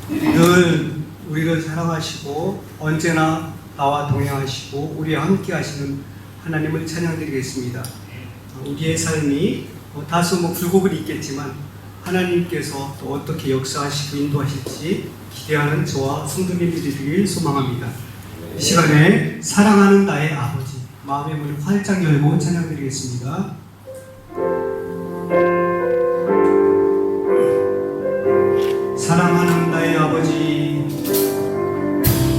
늘 우리를 사랑하시고 언제나 나와 동행하시고 우리와 함께 하시는 하나님을 찬양드리겠습니다. 우리의 삶이 다소 굴곡은 있겠지만 하나님께서 또 어떻게 역사하시고 인도하실지 기대하는 저와 성도님들이 되길 소망합니다. 이 시간에 사랑하는 나의 아버지, 마음의 문을 활짝 열고 찬양드리겠습니다. 사랑하는 나의 아버지,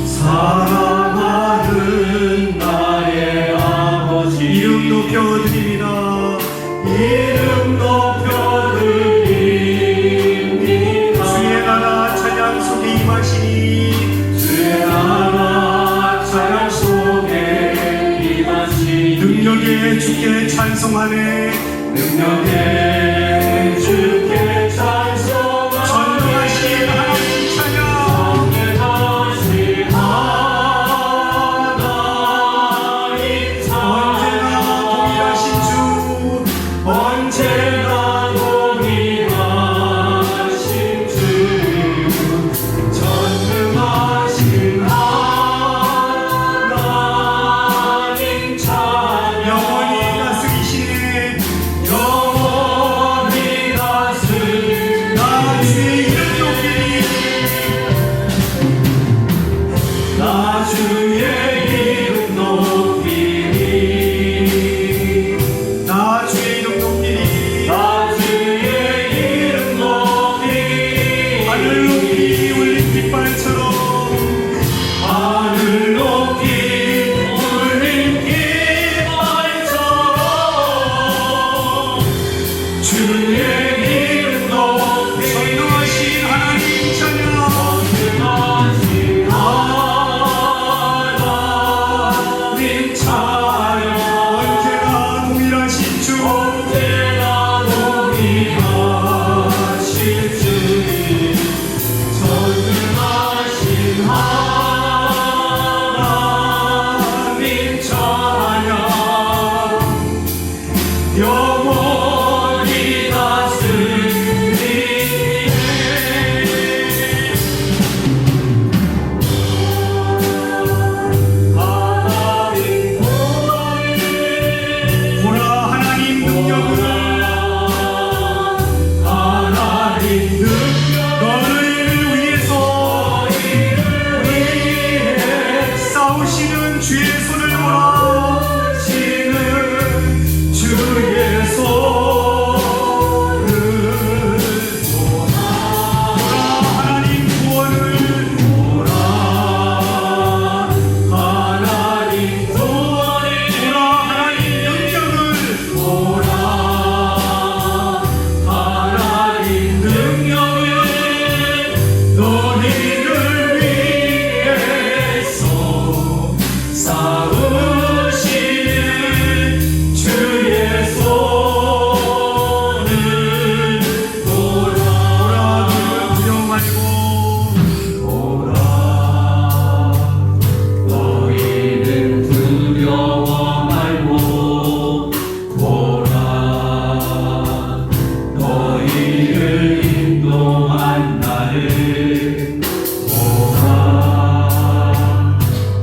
사랑하는 나의 아버지, 이름 높여드립니다. 이름 높여드립니다. 주의 나라 찬양 속에 임하시니, 주의 나라 찬양 속에 임하시니, 능력에 주께 찬송하네. 능력에 주께 찬송하네. 전능하신 하나님 찬양, 전능하신 하나님 찬양. 언제나 동일하신 주, 언제나 동일하신 주, 전능하신 하나님 찬양. 영원히 다스리시네. 영원히 다스리시네. 나 주의 이름 높이리. 나 주의 이름 높이리. 나 주의 이름 높이리. 나 주의 이름 높이리. 하늘 높이 울린 깃발처럼 하늘 높이 울린 깃발처럼 주의 이름 높이. 전능하신 하나님 찬양, 전능하신 하나님 찬양. 언제나 동일하신 주, 언제나 동일하신 주, 전능하신 하나님 찬양. 영원히 다스리네. 하나님 구원을 보라 하나님 능력을, 하나님 능력 너희를 위해서 싸우시는 주의 손을 보라. 시는 주의 손을 보라 하나님 구원을, 보라. 하나님 구원을 보라 하나님 능력을, 보라. 하나님 능력을 너희를 위해서 싸우시는 주의 손을 보라. 두려워 말고 보라. 너희는 두려워 말고 보라. 너희를 인도한 나를 보라.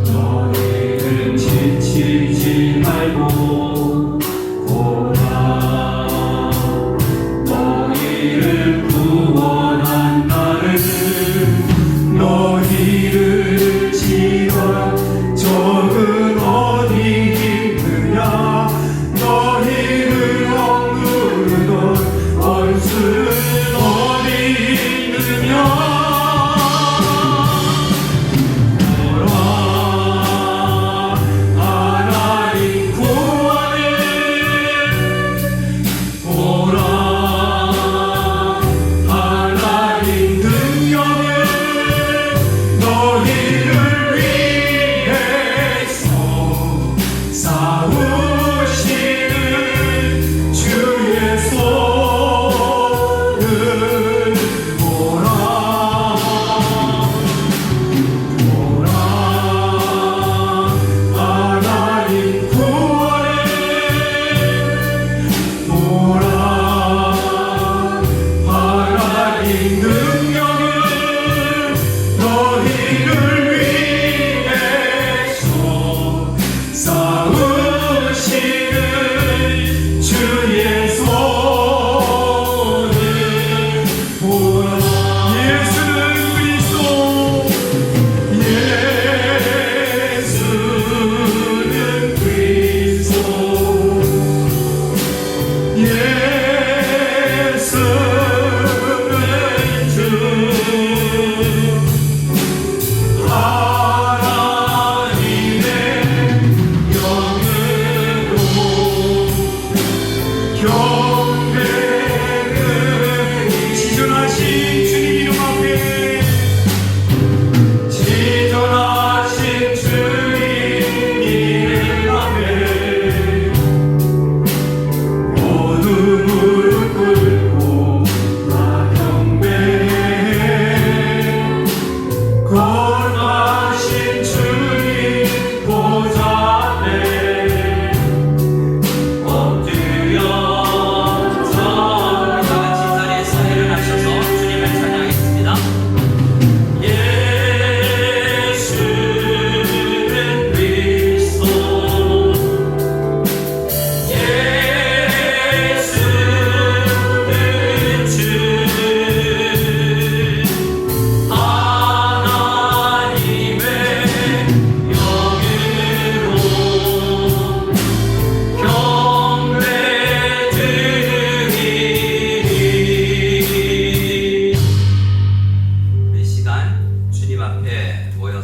너희는 지치지 말고 보라. 너희를 구원한 나를. 너희를 지던 적은 어디 있느냐. 너희를 억누르던 원수는 어디 있느냐. 보라. 하나님 구원을 보라. 하나님 능력을 너희를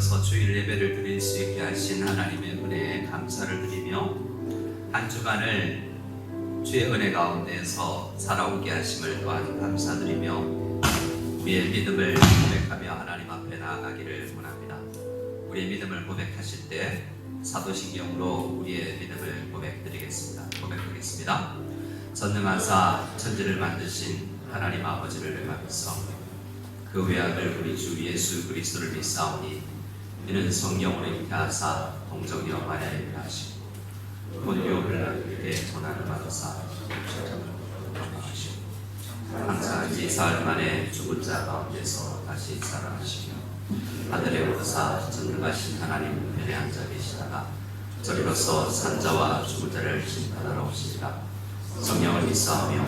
모여서 주일 예배를 드릴 수 있게 하신 하나님의 은혜에 감사를 드리며 한 주간을 주의 은혜 가운데서 살아오게 하심을 또한 감사드리며 우리의 믿음을 고백하며 하나님 앞에 나아가기를 원합니다. 우리의 믿음을 고백하실 때 사도신경으로 우리의 믿음을 고백하겠습니다. 전능하사 천지를 만드신 하나님 아버지를 믿사오니 그 외아들 우리 주 예수 그리스도를 믿사오니 이는 성령으로 잉태하사 동정녀 마리아에게 하시고 본교 빌라도에게 고난을 받으사 십자가를 돌아가시고 항상같이 사흘 만에 죽은 자 가운데서 다시 살아나시며 하늘에 오르사 전능하신 하나님 편에 앉아 계시다가 저리로서 산자와 죽은 자를 심판하러 오시리라. 성령을 믿사오며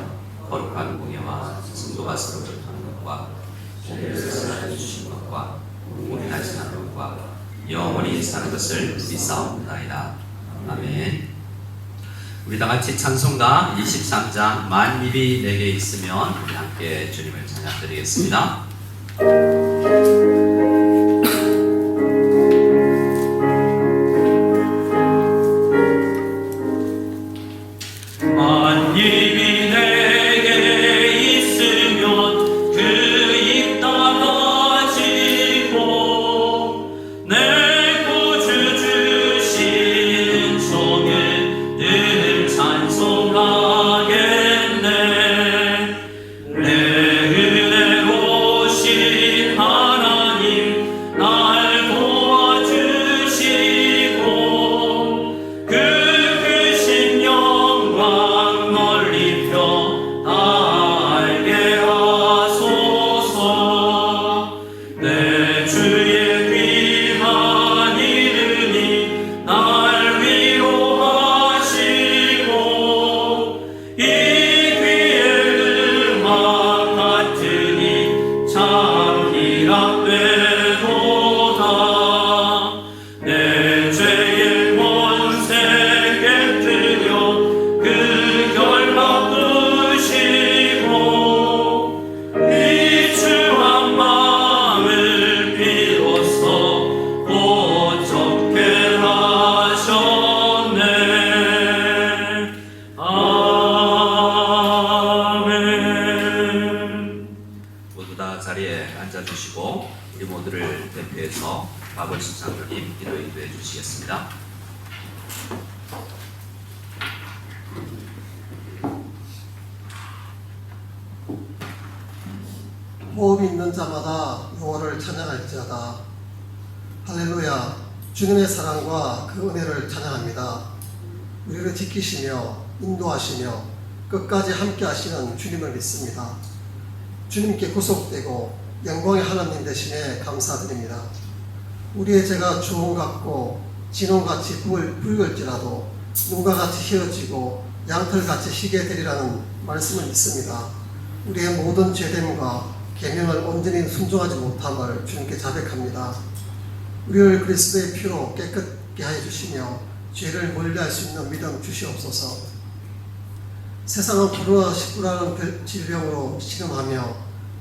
거룩한 공예와 성도가 서로 교통하는 것과 공예를 주신 것과 공인하신 것과 영원히 사는 것을 믿사옵나이다. 아멘. 우리 다 같이 찬송가 23장 만민이 내게 있으면 우리 함께 주님을 찬양드리겠습니다. 만민이 내게 있으면 그 입 닫아지고 내 구주 주신 성에 늘 찬송하겠네. 내 은혜로우신 하나님 날 도와주시고 그 크신 영광 널리 펴 알게 하소서. 내 주의 귀한 이름이 날 위로하시고 이 귀의 음악 같으니 참 희락되도다. 내 죄의 권세 깨뜨려 그 결박 부시고 비추한 마음을 비로소 고쳤게 하셨네. 아멘. 모두 다 자리에 앉아주시고 우리 모두를 대표해서 박원식 장로님 기도 인도해 주시겠습니다. 호흡이 있는 자마다 여호와를 찬양할지어다. 할렐루야. 주님의 사랑과 그 은혜를 찬양합니다. 우리를 지키시며 인도하시며 끝까지 함께 하시는 주님을 믿습니다. 주님께 구속되고 영광의 하나님 되심에 감사드립니다. 우리의 죄가 주홍 같고 진홍같이 붉을지라도 눈과 같이 휘어지고 양털같이 희게 되리라는 말씀을 믿습니다. 우리의 모든 죄됨과 계명을 온전히 순종하지 못함을 주님께 자백합니다. 우리를 그리스도의 피로 깨끗게 하여 주시며 죄를 멀리할 수 있는 믿음 주시옵소서. 세상은 코로나19라는 질병으로 신음하며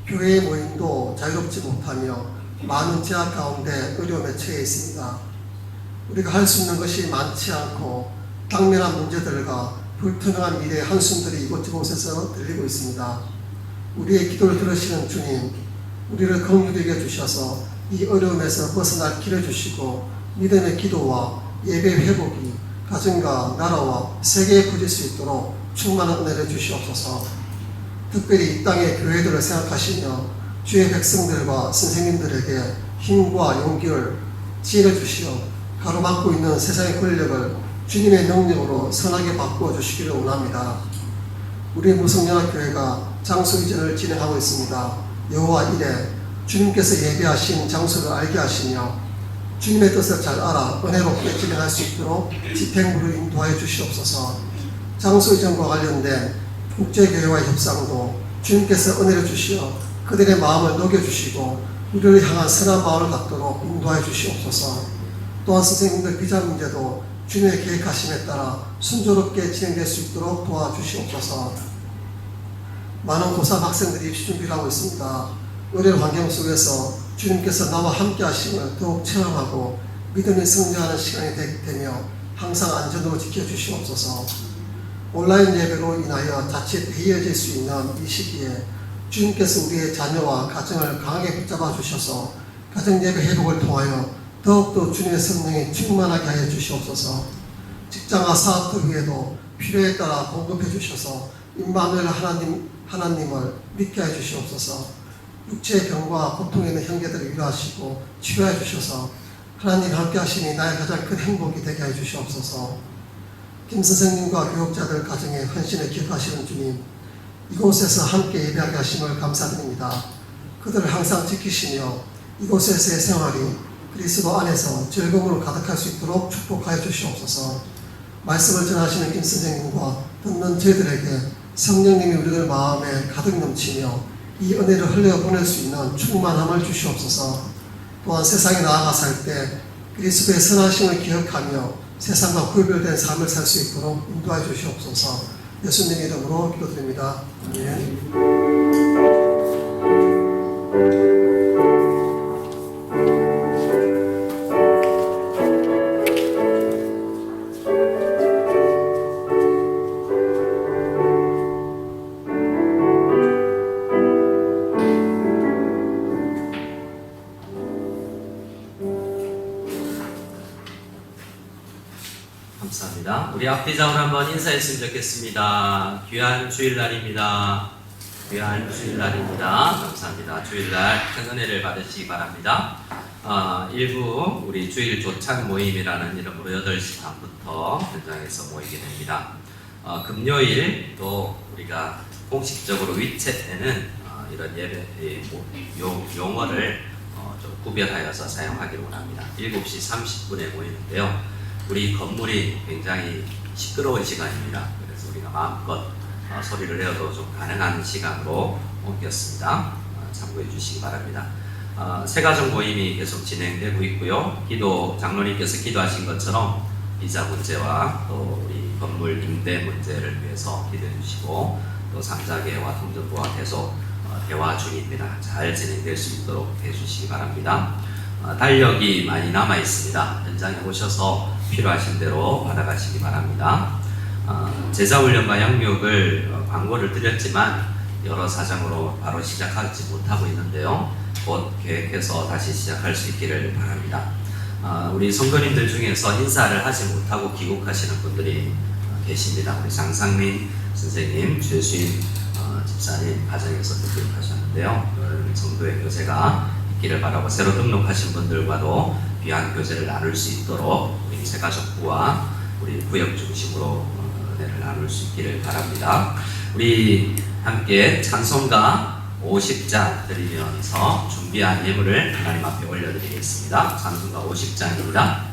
교회의 모임도 자유롭지 못하며 많은 제약 가운데 어려움에 처해 있습니다. 우리가 할 수 있는 것이 많지 않고 당면한 문제들과 불투명한 미래의 한숨들이 이곳저곳에서 들리고 있습니다. 우리의 기도를 들으시는 주님, 우리를 긍휼히 여겨 주셔서 이 어려움에서 벗어날 길을 주시고 믿음의 기도와 예배 회복이 가정과 나라와 세계에 퍼질 수 있도록 충만한 은혜를 주시옵소서. 특별히 이 땅의 교회들을 생각하시며 주의 백성들과 선생님들에게 힘과 용기를 지혜를 주시어 가로막고 있는 세상의 권력을 주님의 능력으로 선하게 바꾸어 주시기를 원합니다. 우리 무성연합교회가 장소 이전을 진행하고 있습니다. 여호와 이래 주님께서 예배하신 장소를 알게 하시며 주님의 뜻을 잘 알아 은혜롭게 진행할 수 있도록 집행부를 인도하여 주시옵소서. 장소 이전과 관련된 국제교회와의 협상도 주님께서 은혜를 주시어 그들의 마음을 녹여주시고 우리를 향한 선한 마음을 갖도록 인도하여 주시옵소서. 또한 선생님들 비자 문제도 주님의 계획하심에 따라 순조롭게 진행될 수 있도록 도와주시옵소서. 많은 고3 학생들이 입시 준비를 하고 있습니다. 어려운 환경 속에서 주님께서 나와 함께 하심을 더욱 체험하고 믿음이 승리하는 시간이 되며 항상 안전으로 지켜주시옵소서. 온라인 예배로 인하여 자칫 해이어질 수 있는 이 시기에 주님께서 우리의 자녀와 가정을 강하게 붙잡아 주셔서 가정 예배 회복을 통하여 더욱더 주님의 성령이 충만하게 하여 주시옵소서. 직장과 사업들 위에도 필요에 따라 공급해 주셔서 임마누엘 하나님을 믿게 해 주시옵소서. 육체의 병과 고통에 있는 형제들을 위로하시고 치료해 주셔서 하나님 함께 하심이 나의 가장 큰 행복이 되게 해 주시옵소서. 김 선생님과 교육자들 가정의 헌신을 기억하시는 주님, 이곳에서 함께 예배하게 하심을 감사드립니다. 그들을 항상 지키시며 이곳에서의 생활이 그리스도 안에서 즐거움으로 가득할 수 있도록 축복하여 주시옵소서. 말씀을 전하시는 김 선생님과 듣는 저희들에게 성령님이 우리들 마음에 가득 넘치며 이 은혜를 흘려보낼 수 있는 충만함을 주시옵소서. 또한 세상에 나아가 살 때 그리스도의 선하심을 기억하며 세상과 구별된 삶을 살 수 있도록 인도해 주시옵소서. 예수님 이름으로 기도드립니다. 아멘. 감사합니다. 우리 앞뒤장으로 한번 인사했으면 좋겠습니다. 귀한 주일날입니다. 귀한 주일날입니다. 감사합니다. 주일날 큰 은혜를 받으시기 바랍니다. 일부 우리 주일 조찬 모임이라는 이름으로 8시 반부터 현장에서 모이게 됩니다. 금요일 또 우리가 공식적으로 위챗에는 이런 예배 용어를 좀 구별하여서 사용하기로 합니다. 7시 30분에 모이는데요. 우리 건물이 굉장히 시끄러운 시간입니다. 그래서 우리가 마음껏 소리를 내어도 좀 가능한 시간으로 옮겼습니다. 참고해 주시기 바랍니다. 새가족 모임이 계속 진행되고 있고요. 장로님께서 기도하신 것처럼 비자 문제와 또 우리 건물 임대 문제를 위해서 기도해 주시고 또 상자계와 통전부와 계속 대화 중입니다. 잘 진행될 수 있도록 해주시기 바랍니다. 달력이 많이 남아 있습니다. 현장에 오셔서 필요하신 대로 받아가시기 바랍니다. 제자훈련과 양육을 광고를 드렸지만 여러 사정으로 바로 시작하지 못하고 있는데요. 곧 계획해서 다시 시작할 수 있기를 바랍니다. 우리 성도님들 중에서 인사를 하지 못하고 귀국하시는 분들이 계십니다. 우리 장상민 선생님, 최수인 집사님 가정에서 등록하셨는데요. 성도의 교제가 있기를 바라고 새로 등록하신 분들과도 귀한 교제를 나눌 수 있도록 우리 새가족부와 우리 구역 중심으로 은혜를 나눌 수 있기를 바랍니다. 우리 함께 찬송가 50장 드리면서 준비한 예물을 하나님 앞에 올려드리겠습니다. 찬송가 50장입니다.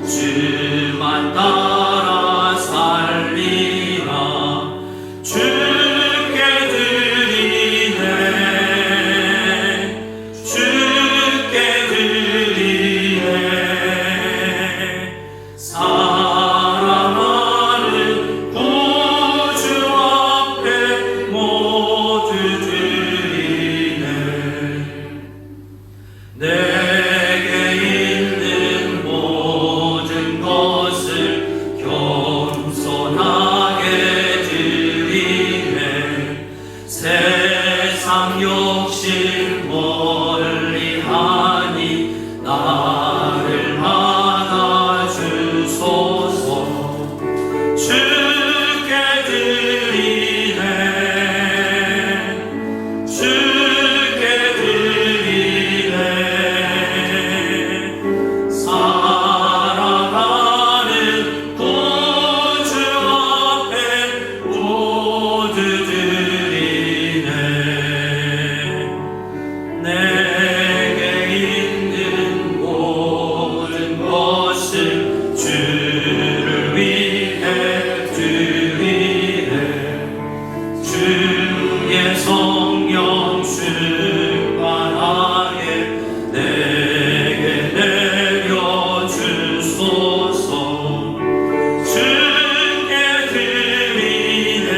주만 따라 살리 주를 위해 드리네. 주의 성령 충만하게 내게 내려주소서. 주께 드리네.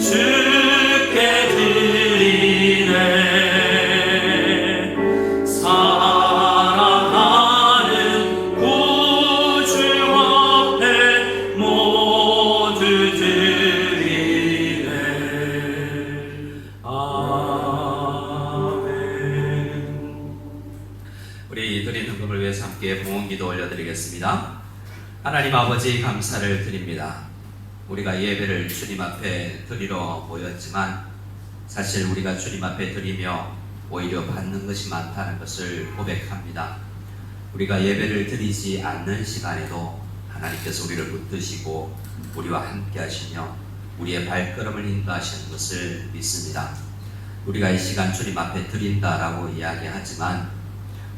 주께 드리네. 살아가는 구주 앞에 모두 드리네. 아멘. 우리 드린 헌금을 위해서 함께 봉헌기도 올려드리겠습니다. 하나님 아버지 감사를 드립니다. 우리가 예배를 주님 앞에 드리러 모였지만 사실 우리가 주님 앞에 드리며 오히려 받는 것이 많다는 것을 고백합니다. 우리가 예배를 드리지 않는 시간에도 하나님께서 우리를 붙드시고 우리와 함께 하시며 우리의 발걸음을 인도하시는 것을 믿습니다. 우리가 이 시간 주님 앞에 드린다라고 이야기하지만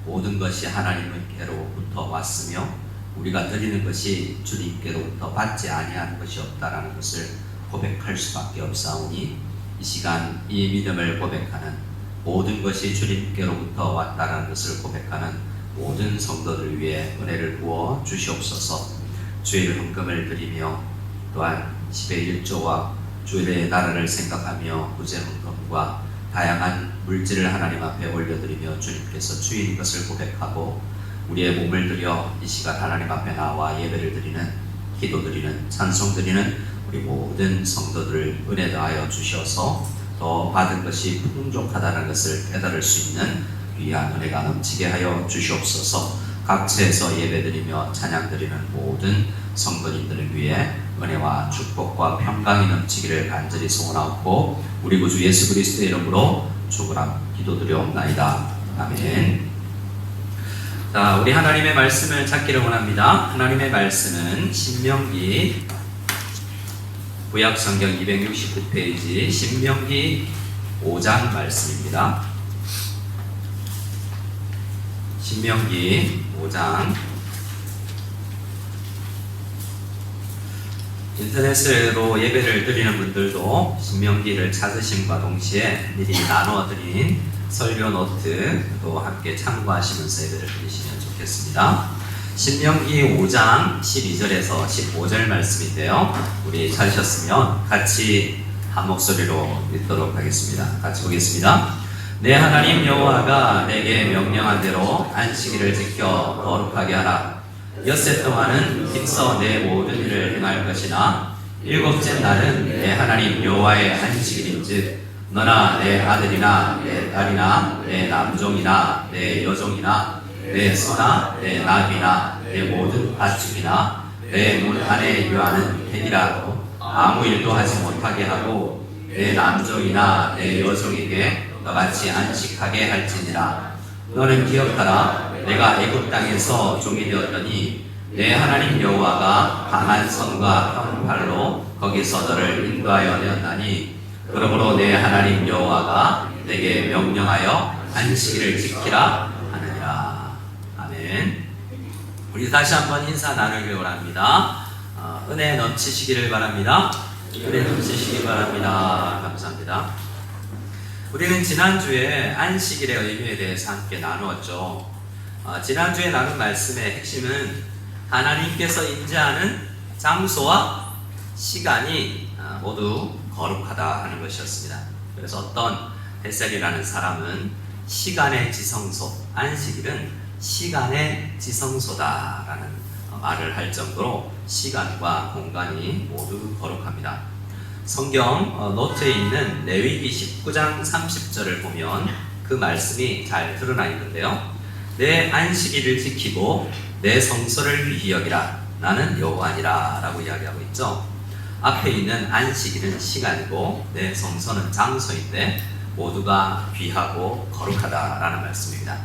모든 것이 하나님께로부터 왔으며 우리가 드리는 것이 주님께로부터 받지 아니하는 것이 없다라는 것을 고백할 수밖에 없사오니 이 시간 이 믿음을 고백하는 모든 것이 주님께로부터 왔다라는 것을 고백하는 모든 성도들 위해 은혜를 부어 주시옵소서. 주일 헌금을 드리며 또한 10의 1조와 주일의 나라를 생각하며 구제 헌금과 다양한 물질을 하나님 앞에 올려드리며 주님께서 주인인 것을 고백하고 우리의 몸을 들여 이 시간 하나님 앞에 나와 예배를 드리는, 기도드리는, 찬송드리는 우리 모든 성도들을 은혜 더하여 주셔서 더 받은 것이 풍족하다는 것을 깨달을 수 있는 귀한 은혜가 넘치게 하여 주시옵소서. 각처에서 예배드리며 찬양드리는 모든 성도님들을 위해 은혜와 축복과 평강이 넘치기를 간절히 소원하고 우리 구주 예수 그리스도의 이름으로 축원하 기도드리옵나이다. 아멘. 자, 우리 하나님의 말씀을 찾기를 원합니다. 하나님의 말씀은 신명기 구약성경 269페이지 신명기 5장 말씀입니다. 신명기 5장. 인터넷으로 예배를 드리는 분들도 신명기를 찾으심과 동시에 미리 나눠드린 설교 노트도 함께 참고하시면서 예배를 드리시면 좋겠습니다. 신명기 5장 12절에서 15절 말씀인데요. 우리 찾으셨으면 같이 한 목소리로 읽도록 하겠습니다. 같이 보겠습니다. 내 하나님 여호와가 내게 명령한 대로 안식일을 지켜 거룩하게 하라. 엿새 동안은 힘써 내 모든 일을 행할 것이나 일곱째 날은 내 하나님 여호와의 안식일인즉 너나 내 아들이나 내 딸이나 내 남종이나 내 여종이나 내 소나 내 나귀나 내 모든 가축이나 내 문 안에 유하는 팬이라도 아무 일도 하지 못하게 하고 내 남종이나 내 여종에게 너같이 안식하게 할지니라. 너는 기억하라. 내가 애굽 땅에서 종이 되었더니 내 하나님 여호와가 강한 손과 큰 팔로 거기서 너를 인도하여 내었나니 그러므로 내 하나님 여호와가 내게 명령하여 안식일을 지키라 하느니라. 아멘. 우리 다시 한번 인사 나누기 원합니다. 은혜 넘치시기를 바랍니다. 은혜 넘치시기 바랍니다. 감사합니다. 우리는 지난주에 안식일의 의미에 대해서 함께 나누었죠. 지난주에 나눈 말씀의 핵심은 하나님께서 임재하는 장소와 시간이 모두 거룩하다 하는 것이었습니다. 그래서 어떤 헬셀이라는 사람은 시간의 지성소, 안식일은 시간의 지성소다라는 말을 할 정도로 시간과 공간이 모두 거룩합니다. 성경 노트에 있는 레위기 19장 30절을 보면 그 말씀이 잘 드러나 있는데요. 내 안식일을 지키고 내 성소를 귀히 여기라. 나는 여호와니라 라고 이야기하고 있죠. 앞에 있는 안식일은 시간이고 내 성소는 장소인데 모두가 귀하고 거룩하다라는 말씀입니다.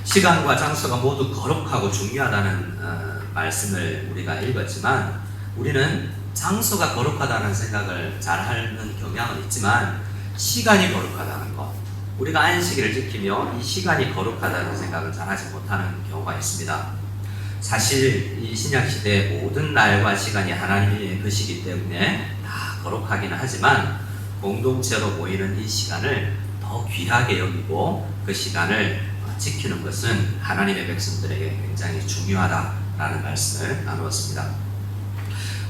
시간과 장소가 모두 거룩하고 중요하다는 말씀을 우리가 읽었지만 우리는 장소가 거룩하다는 생각을 잘 하는 경향은 있지만 시간이 거룩하다는 것, 우리가 안식일을 지키며 이 시간이 거룩하다는 생각을 잘 하지 못하는 경우가 있습니다. 사실 이 신약시대의 모든 날과 시간이 하나님의 것이기 때문에 다 거룩하기는 하지만 공동체로 모이는 이 시간을 더 귀하게 여기고 그 시간을 지키는 것은 하나님의 백성들에게 굉장히 중요하다라는 말씀을 나누었습니다.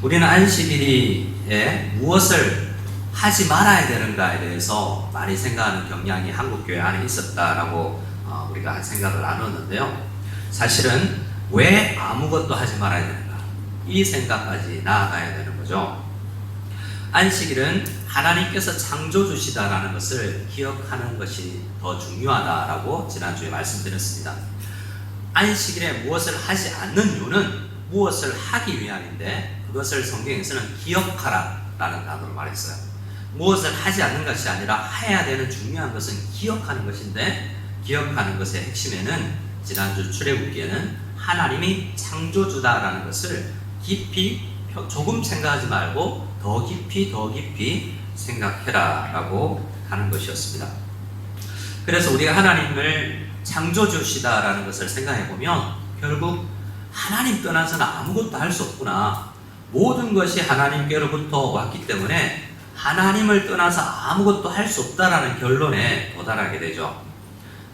우리는 안식일에 무엇을 하지 말아야 되는가에 대해서 많이 생각하는 경향이 한국교회 안에 있었다라고 우리가 생각을 나눴는데요. 사실은 왜 아무것도 하지 말아야 되는가? 이 생각까지 나아가야 되는 거죠. 안식일은 하나님께서 창조주시다라는 것을 기억하는 것이 더 중요하다라고 지난주에 말씀드렸습니다. 안식일에 무엇을 하지 않는 이유는 무엇을 하기 위함인데 그것을 성경에서는 기억하라라는 단어로 말했어요. 무엇을 하지 않는 것이 아니라 해야 되는 중요한 것은 기억하는 것인데 기억하는 것의 핵심에는 지난주 출애굽기에는 하나님이 창조주다라는 것을 깊이 조금 생각하지 말고 더 깊이 생각해라 라고 하는 것이었습니다. 그래서 우리가 하나님을 창조주시다라는 것을 생각해 보면 결국 하나님 떠나서는 아무것도 할 수 없구나. 모든 것이 하나님께로부터 왔기 때문에 하나님을 떠나서 아무것도 할 수 없다라는 결론에 도달하게 되죠.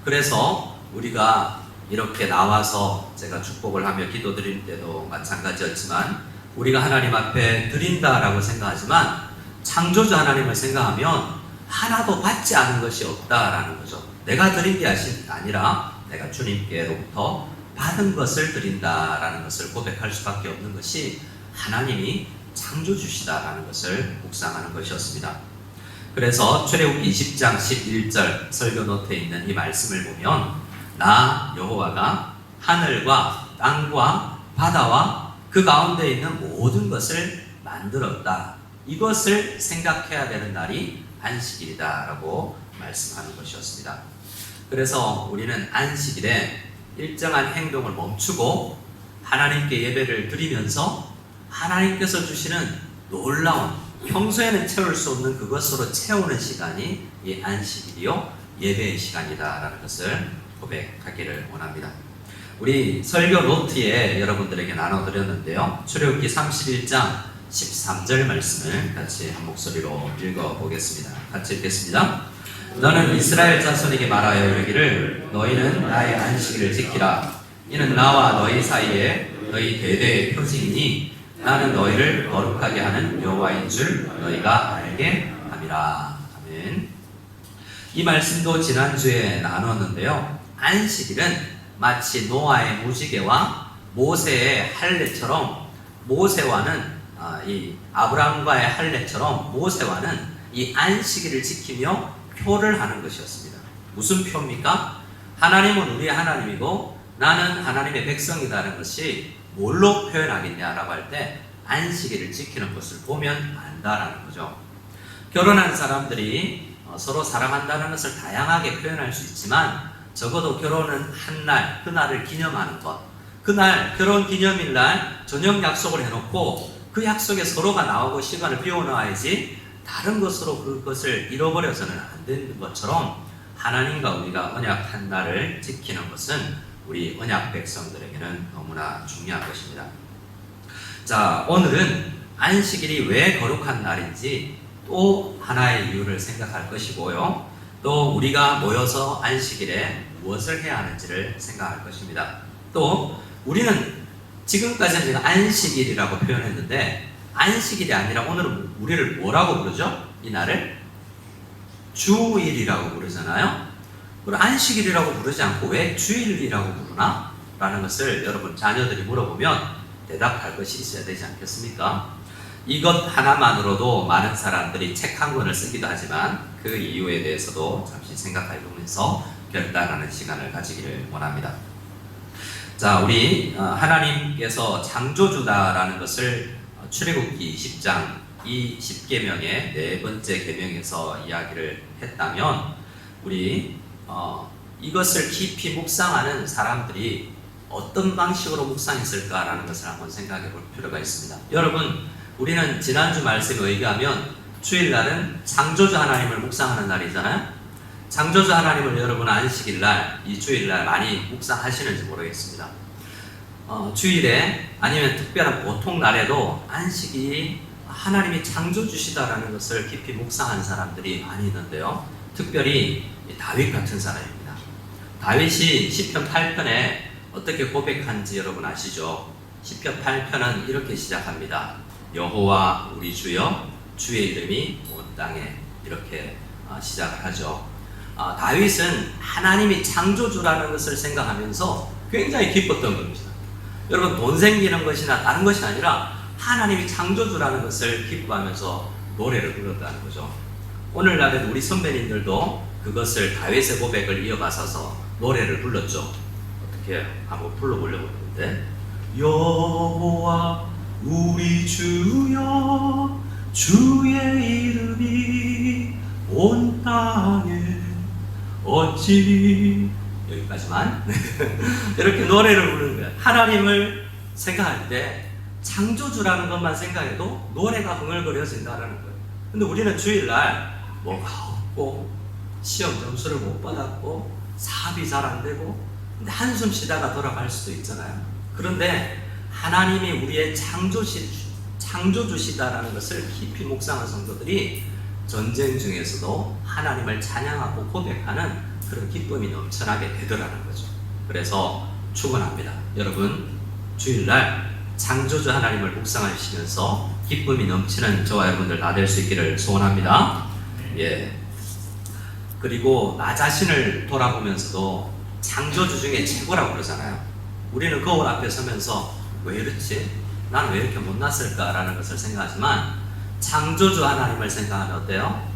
그래서 우리가 이렇게 나와서 제가 축복을 하며 기도 드릴 때도 마찬가지였지만 우리가 하나님 앞에 드린다라고 생각하지만 창조주 하나님을 생각하면 하나도 받지 않은 것이 없다라는 거죠. 내가 드린 게 아니라 내가 주님께로부터 받은 것을 드린다라는 것을 고백할 수밖에 없는 것이 하나님이 창조주시다라는 것을 묵상하는 것이었습니다. 그래서 출애굽기 20장 11절 설교 노트에 있는 이 말씀을 보면 나 여호와가 하늘과 땅과 바다와 그 가운데 있는 모든 것을 만들었다. 이것을 생각해야 되는 날이 안식일이다 라고 말씀하는 것이었습니다. 그래서 우리는 안식일에 일정한 행동을 멈추고 하나님께 예배를 드리면서 하나님께서 주시는 놀라운 평소에는 채울 수 없는 그것으로 채우는 시간이 이 안식일이요 예배의 시간이다라는 것을 고백하기를 원합니다. 우리 설교 노트에 여러분들에게 나눠드렸는데요. 출애굽기 31장 13절 말씀을 같이 한 목소리로 읽어보겠습니다. 같이 읽겠습니다. 너는 이스라엘 자손에게 말하여 이르기를 너희는 나의 안식일을 지키라. 이는 나와 너희 사이에 너희 대대의 표징이니 나는 너희를 거룩하게 하는 여호와인 줄 너희가 알게 함이라. 아멘. 이 말씀도 지난주에 나눴는데요. 안식일은 마치 노아의 무지개와 모세의 할례처럼 모세와는 이 아브라함과의 할례처럼 모세와는 이 안식일을 지키며 표를 하는 것이었습니다. 무슨 표입니까? 하나님은 우리의 하나님이고 나는 하나님의 백성이라는 것이 뭘로 표현하겠냐라고 할 때 안식일을 지키는 것을 보면 안다라는 거죠. 결혼한 사람들이 서로 사랑한다는 것을 다양하게 표현할 수 있지만 적어도 결혼은 한 날, 그날을 기념하는 것. 그날 결혼 기념일 날 저녁 약속을 해놓고 그 약속에 서로가 나오고 시간을 비워놔야지 다른 것으로 그것을 잃어버려서는 안 되는 것처럼 하나님과 우리가 언약 한 날을 지키는 것은 우리 언약 백성들에게는 너무나 중요한 것입니다. 자, 오늘은 안식일이 왜 거룩한 날인지 또 하나의 이유를 생각할 것이고요. 또 우리가 모여서 안식일에 무엇을 해야 하는지를 생각할 것입니다. 또 우리는 지금까지는 제가 안식일이라고 표현했는데 안식일이 아니라 오늘은 우리를 뭐라고 부르죠? 이 날을 주일이라고 부르잖아요. 그럼 안식일이라고 부르지 않고 왜 주일이라고 부르나? 라는 것을 여러분 자녀들이 물어보면 대답할 것이 있어야 되지 않겠습니까? 이것 하나만으로도 많은 사람들이 책 한 권을 쓰기도 하지만 그 이유에 대해서도 잠시 생각해보면서 결단하는 시간을 가지기를 원합니다. 자, 우리 하나님께서 창조주다라는 것을 출애굽기 20장 이 10계명의 네 번째 계명에서 이야기를 했다면 우리 이것을 깊이 묵상하는 사람들이 어떤 방식으로 묵상했을까라는 것을 한번 생각해 볼 필요가 있습니다. 여러분, 우리는 지난주 말씀에 의하면 주일날은 창조주 하나님을 묵상하는 날이잖아요. 창조주 하나님을 여러분 안식일날, 이 주일날 많이 묵상하시는지 모르겠습니다. 주일에 아니면 특별한 보통 날에도 안식이 하나님이 창조주시다라는 것을 깊이 묵상하는 사람들이 많이 있는데요. 특별히 다윗 같은 사람입니다. 다윗이 시편 8편에 어떻게 고백한지 여러분 아시죠? 시편 8편은 이렇게 시작합니다. 여호와 우리 주여, 주의 이름이 온 땅에, 이렇게 시작을 하죠. 다윗은 하나님이 창조주라는 것을 생각하면서 굉장히 기뻤던 겁니다. 여러분, 돈 생기는 것이나 다른 것이 아니라 하나님이 창조주라는 것을 기뻐하면서 노래를 불렀다는 거죠. 오늘날에도 우리 선배님들도 그것을 다윗의 고백을 이어받아서 노래를 불렀죠. 어떻게 한번 불러보려고 했는데, 여호와 우리 주여, 주의 이름이 온 땅에 어찌, 여기까지만 이렇게 노래를 부르는 거예요. 하나님을 생각할 때 창조주라는 것만 생각해도 노래가 흥얼거려진다는 거예요. 근데 우리는 주일날 뭐가 없고 시험 점수를 못 받았고 사업이 잘 안 되고 근데 한숨 쉬다가 돌아갈 수도 있잖아요. 그런데 하나님이 우리의 창조주시다라는 것을 깊이 묵상한 성도들이 전쟁 중에서도 하나님을 찬양하고 고백하는 그런 기쁨이 넘쳐나게 되더라는 거죠. 그래서 축원합니다. 여러분, 주일날 창조주 하나님을 묵상하시면서 기쁨이 넘치는 저와 여러분들 다 될 수 있기를 소원합니다. 예. 그리고 나 자신을 돌아보면서도 창조주 중에 최고라고 그러잖아요. 우리는 거울 앞에 서면서 왜 이렇지? 난 왜 이렇게 못났을까라는 것을 생각하지만 창조주 하나님을 생각하면 어때요?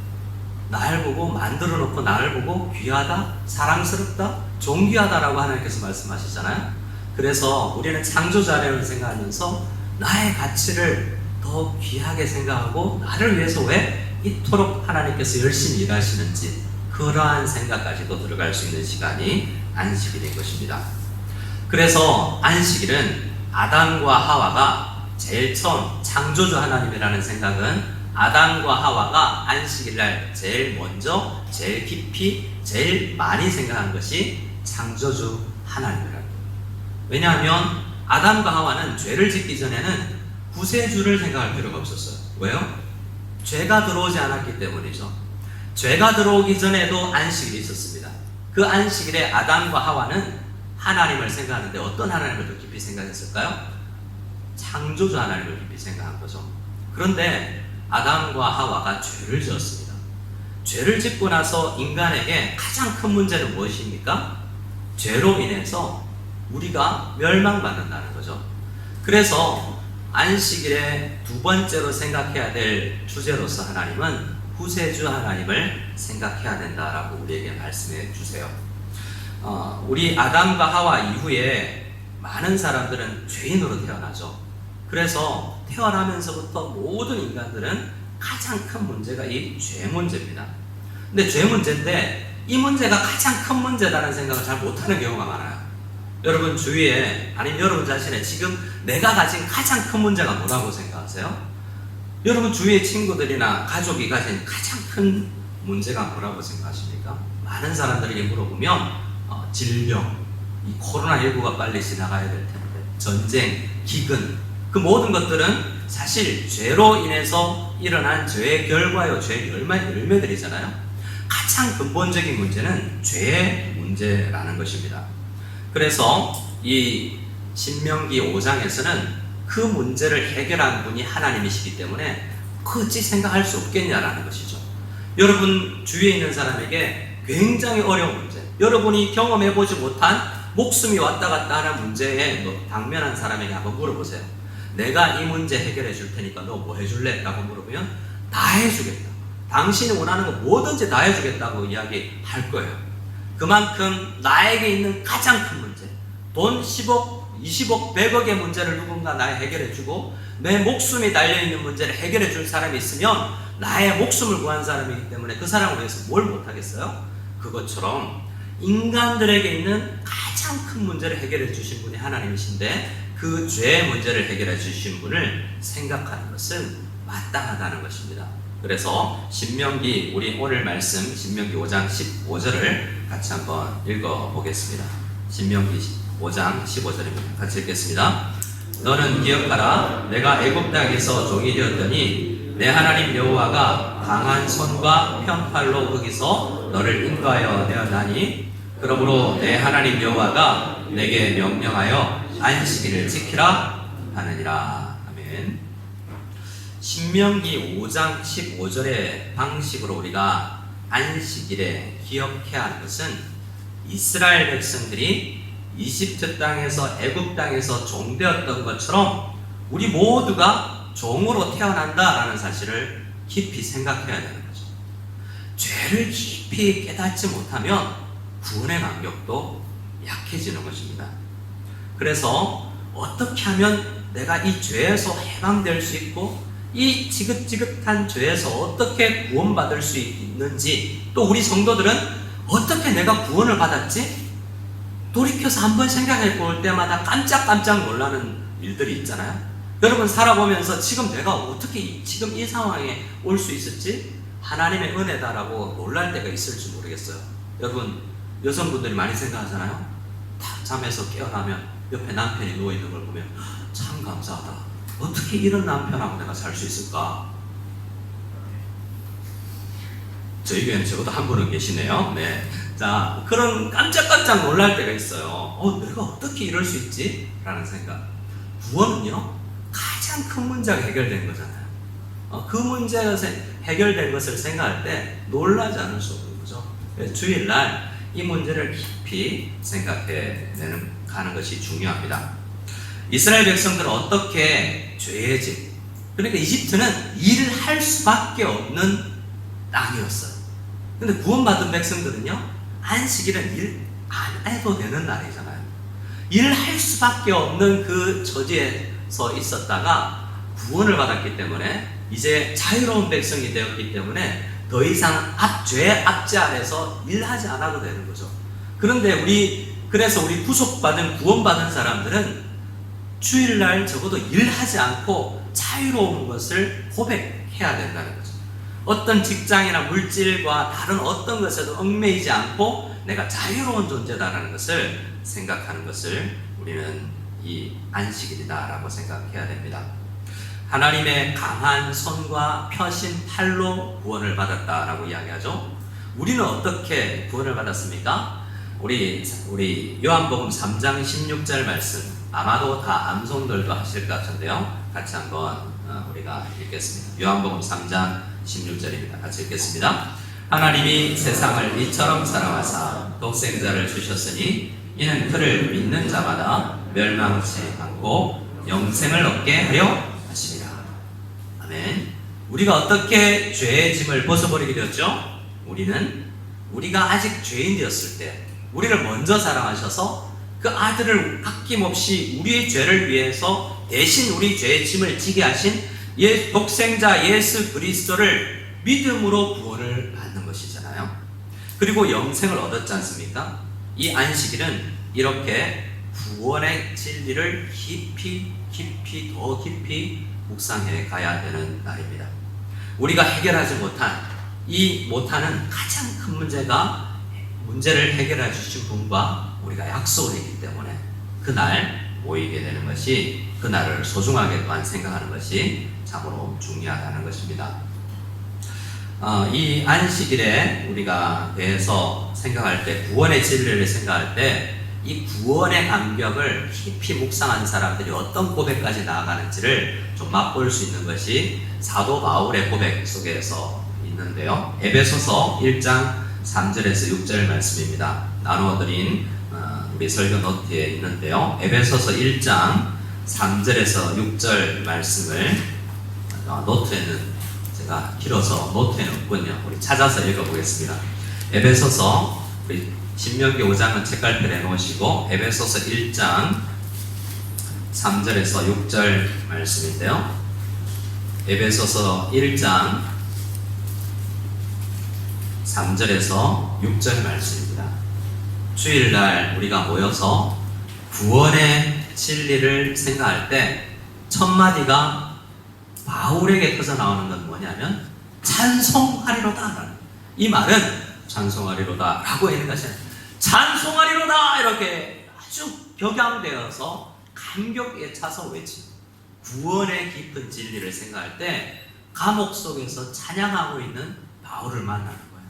날 보고 만들어 놓고 나를 보고 귀하다, 사랑스럽다, 존귀하다라고 하나님께서 말씀하시잖아요. 그래서 우리는 창조주 하나님을 생각하면서 나의 가치를 더 귀하게 생각하고 나를 위해서 왜 이토록 하나님께서 열심히 일하시는지 그러한 생각까지도 들어갈 수 있는 시간이 안식일인 것입니다. 그래서 안식일은 아담과 하와가 제일 처음 창조주 하나님이라는 생각은 아담과 하와가 안식일날 제일 먼저, 제일 깊이, 제일 많이 생각한 것이 창조주 하나님이라는 거예요. 왜냐하면 아담과 하와는 죄를 짓기 전에는 구세주를 생각할 필요가 없었어요. 왜요? 죄가 들어오지 않았기 때문이죠. 죄가 들어오기 전에도 안식일이 있었습니다. 그 안식일에 아담과 하와는 하나님을 생각하는데 어떤 하나님을 더 깊이 생각했을까요? 창조주 하나님을 깊이 생각한 거죠. 그런데 아담과 하와가 죄를 지었습니다. 죄를 짓고 나서 인간에게 가장 큰 문제는 무엇입니까? 죄로 인해서 우리가 멸망받는다는 거죠. 그래서 안식일에 두 번째로 생각해야 될 주제로서 하나님은 구세주 하나님을 생각해야 된다라고 우리에게 말씀해 주세요. 우리 아담과 하와 이후에 많은 사람들은 죄인으로 태어나죠. 그래서 태어나면서부터 모든 인간들은 가장 큰 문제가 이 죄 문제입니다. 근데 죄 문제인데 이 문제가 가장 큰 문제라는 생각을 잘 못하는 경우가 많아요. 여러분 주위에 아니면 여러분 자신의 지금 내가 가진 가장 큰 문제가 뭐라고 생각하세요? 여러분 주위의 친구들이나 가족이 가진 가장 큰 문제가 뭐라고 생각하십니까? 많은 사람들에게 물어보면 질병, 이 코로나19가 빨리 지나가야 될 텐데, 전쟁, 기근, 그 모든 것들은 사실 죄로 인해서 일어난 죄의 결과요, 죄의 열매들이잖아요. 가장 근본적인 문제는 죄의 문제라는 것입니다. 그래서 이 신명기 5장에서는 그 문제를 해결한 분이 하나님이시기 때문에 어찌 생각할 수 없겠냐라는 것이죠. 여러분 주위에 있는 사람에게 굉장히 어려운 문제, 여러분이 경험해보지 못한 목숨이 왔다 갔다 하는 문제에 당면한 사람에게 한번 물어보세요. 내가 이 문제 해결해 줄 테니까 너 뭐 해줄래? 라고 물어보면 다 해주겠다. 당신이 원하는 거 뭐든지 다 해주겠다고 이야기할 거예요. 그만큼 나에게 있는 가장 큰 문제, 돈 10억, 20억, 100억의 문제를 누군가 나에 해결해 주고 내 목숨이 달려있는 문제를 해결해 줄 사람이 있으면 나의 목숨을 구한 사람이기 때문에 그 사람을 위해서 뭘 못하겠어요? 그것처럼 인간들에게 있는 가장 큰 문제를 해결해 주신 분이 하나님이신데 그 죄의 문제를 해결해 주신 분을 생각하는 것은 마땅하다는 것입니다. 그래서 신명기, 우리 오늘 말씀 신명기 5장 15절을 같이 한번 읽어보겠습니다. 신명기 5장 15절입니다. 같이 읽겠습니다. 너는 기억하라. 내가 애굽 땅에서 종이 되었더니 내 하나님 여호와가 강한 손과 편팔로 거기서 너를 인도하여 내어나니 그러므로 내 하나님 여호와가 내게 명령하여 안식일을 지키라 하느니라. 아멘. 신명기 5장 15절의 방식으로 우리가 안식일에 기억해야 하는 것은 이스라엘 백성들이 이집트 땅에서 애굽 땅에서 종되었던 것처럼 우리 모두가 종으로 태어난다라는 사실을 깊이 생각해야 되는 거죠. 죄를 깊이 깨닫지 못하면 구원의 간격도 약해지는 것입니다. 그래서 어떻게 하면 내가 이 죄에서 해방될 수 있고 이 지긋지긋한 죄에서 어떻게 구원받을 수 있는지, 또 우리 성도들은 어떻게 내가 구원을 받았지? 돌이켜서 한번 생각해 볼 때마다 깜짝깜짝 놀라는 일들이 있잖아요. 여러분 살아보면서 지금 내가 어떻게 지금 이 상황에 올 수 있었지? 하나님의 은혜다라고 놀랄 때가 있을지 모르겠어요. 여러분 여성분들이 많이 생각하잖아요. 딱 잠에서 깨어나면 옆에 남편이 누워있는 걸 보면 참 감사하다. 어떻게 이런 남편하고 내가 살 수 있을까? 저희 교회는 적어도 한 분은 계시네요. 네. 자, 그런 깜짝깜짝 놀랄 때가 있어요. 내가 어떻게 이럴 수 있지? 라는 생각. 구원은요, 가장 큰 문제가 해결된 거잖아요. 그 문제가 해결된 것을 생각할 때 놀라지 않을 수 없는 거죠. 주일날 이 문제를 깊이 생각해 가는 것이 중요합니다. 이스라엘 백성들은 어떻게 죄의 집, 그러니까 이집트는 일을 할 수밖에 없는 땅이었어요. 근데 구원받은 백성들은요, 안식일은 일 안 해도 되는 날이잖아요. 일을 할 수밖에 없는 그 처지에서 있었다가 구원을 받았기 때문에 이제 자유로운 백성이 되었기 때문에 더 이상 죄의 압제 아래서 일하지 않아도 되는 거죠. 그런데 그래서 우리 구속받은 구원받은 사람들은 주일날 적어도 일하지 않고 자유로운 것을 고백해야 된다는 거죠. 어떤 직장이나 물질과 다른 어떤 것에도 얽매이지 않고 내가 자유로운 존재다라는 것을 생각하는 것을 우리는 이 안식일이다라고 생각해야 됩니다. 하나님의 강한 손과 펴신 팔로 구원을 받았다라고 이야기하죠. 우리는 어떻게 구원을 받았습니까? 우리 요한복음 3장 16절 말씀, 아마도 다 암송들도 하실 것 같은데요. 같이 한번 우리가 읽겠습니다. 요한복음 3장 16절입니다. 같이 읽겠습니다. 하나님이 세상을 이처럼 사랑하사 독생자를 주셨으니 이는 그를 믿는 자마다 멸망치 않고 영생을 얻게 하려 하심이라. 아멘. 우리가 어떻게 죄의 짐을 벗어버리게 되었죠? 우리가 아직 죄인 되었을 때 우리를 먼저 사랑하셔서 그 아들을 아낌없이 우리의 죄를 위해서 대신 우리 죄의 짐을 지게 하신 독생자 예수 그리스도를 믿음으로 구원을 받는 것이잖아요. 그리고 영생을 얻었지 않습니까? 이 안식일은 이렇게 구원의 진리를 더 깊이 묵상해 가야 되는 날입니다. 우리가 해결하지 못하는 가장 큰 문제를 해결해 주신 분과 우리가 약속을 했기 때문에 그날 모이게 되는 것이, 그날을 소중하게 또한 생각하는 것이 참으로 중요하다는 것입니다. 이 안식일에 우리가 대해서 생각할 때, 구원의 진리를 생각할 때 이 구원의 간격을 깊이 묵상한 사람들이 어떤 고백까지 나아가는지를 좀 맛볼 수 있는 것이 사도 바울의 고백 속에서 있는데요. 에베소서 1장 3절에서 6절 말씀입니다. 나누어드린 우리 설교 노트에 있는데요. 에베소서 1장 3절에서 6절 말씀을 노트에는 제가 길어서 노트에는 없군요. 우리 찾아서 읽어보겠습니다. 에베소서, 우리 신명기 5장은 책갈피에 놓으시고 에베소서 1장 3절에서 6절 말씀인데요. 에베소서 1장 3절에서 6절 말씀입니다. 주일날 우리가 모여서 구원의 진리를 생각할 때 첫 마디가 바울에게 터져 나오는 건 뭐냐면 찬송하리로다. 이 말은 찬송하리로다 라고 있는 것이 찬송하리로다 이렇게 아주 격양되어서 감격에 차서 외치는 구원의 깊은 진리를 생각할 때 감옥 속에서 찬양하고 있는 바울을 만나는 거예요.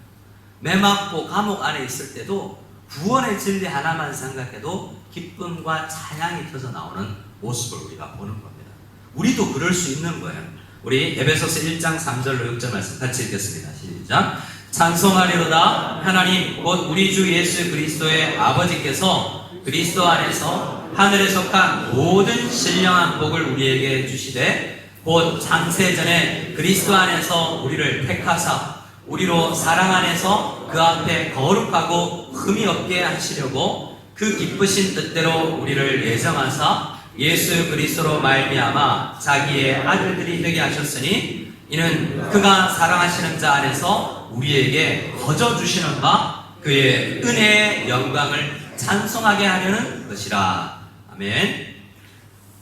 매 맞고 감옥 안에 있을 때도 구원의 진리 하나만 생각해도 기쁨과 찬양이 터져 나오는 모습을 우리가 보는 겁니다. 우리도 그럴 수 있는 거예요. 우리 에베소서 1장 3절로 6절 말씀 같이 읽겠습니다. 시작. 찬송하리로다. 하나님 곧 우리 주 예수 그리스도의 아버지께서 그리스도 안에서 하늘에 속한 모든 신령한 복을 우리에게 주시되 곧 창세전에 그리스도 안에서 우리를 택하사 우리로 사랑 안에서 그 앞에 거룩하고 흠이 없게 하시려고 그 기쁘신 뜻대로 우리를 예정하사 예수 그리스도로 말미암아 자기의 아들들이 되게 하셨으니 이는 그가 사랑하시는 자 안에서 우리에게 거저 주시는 바 그의 은혜의 영광을 찬송하게 하려는 것이라. 아멘.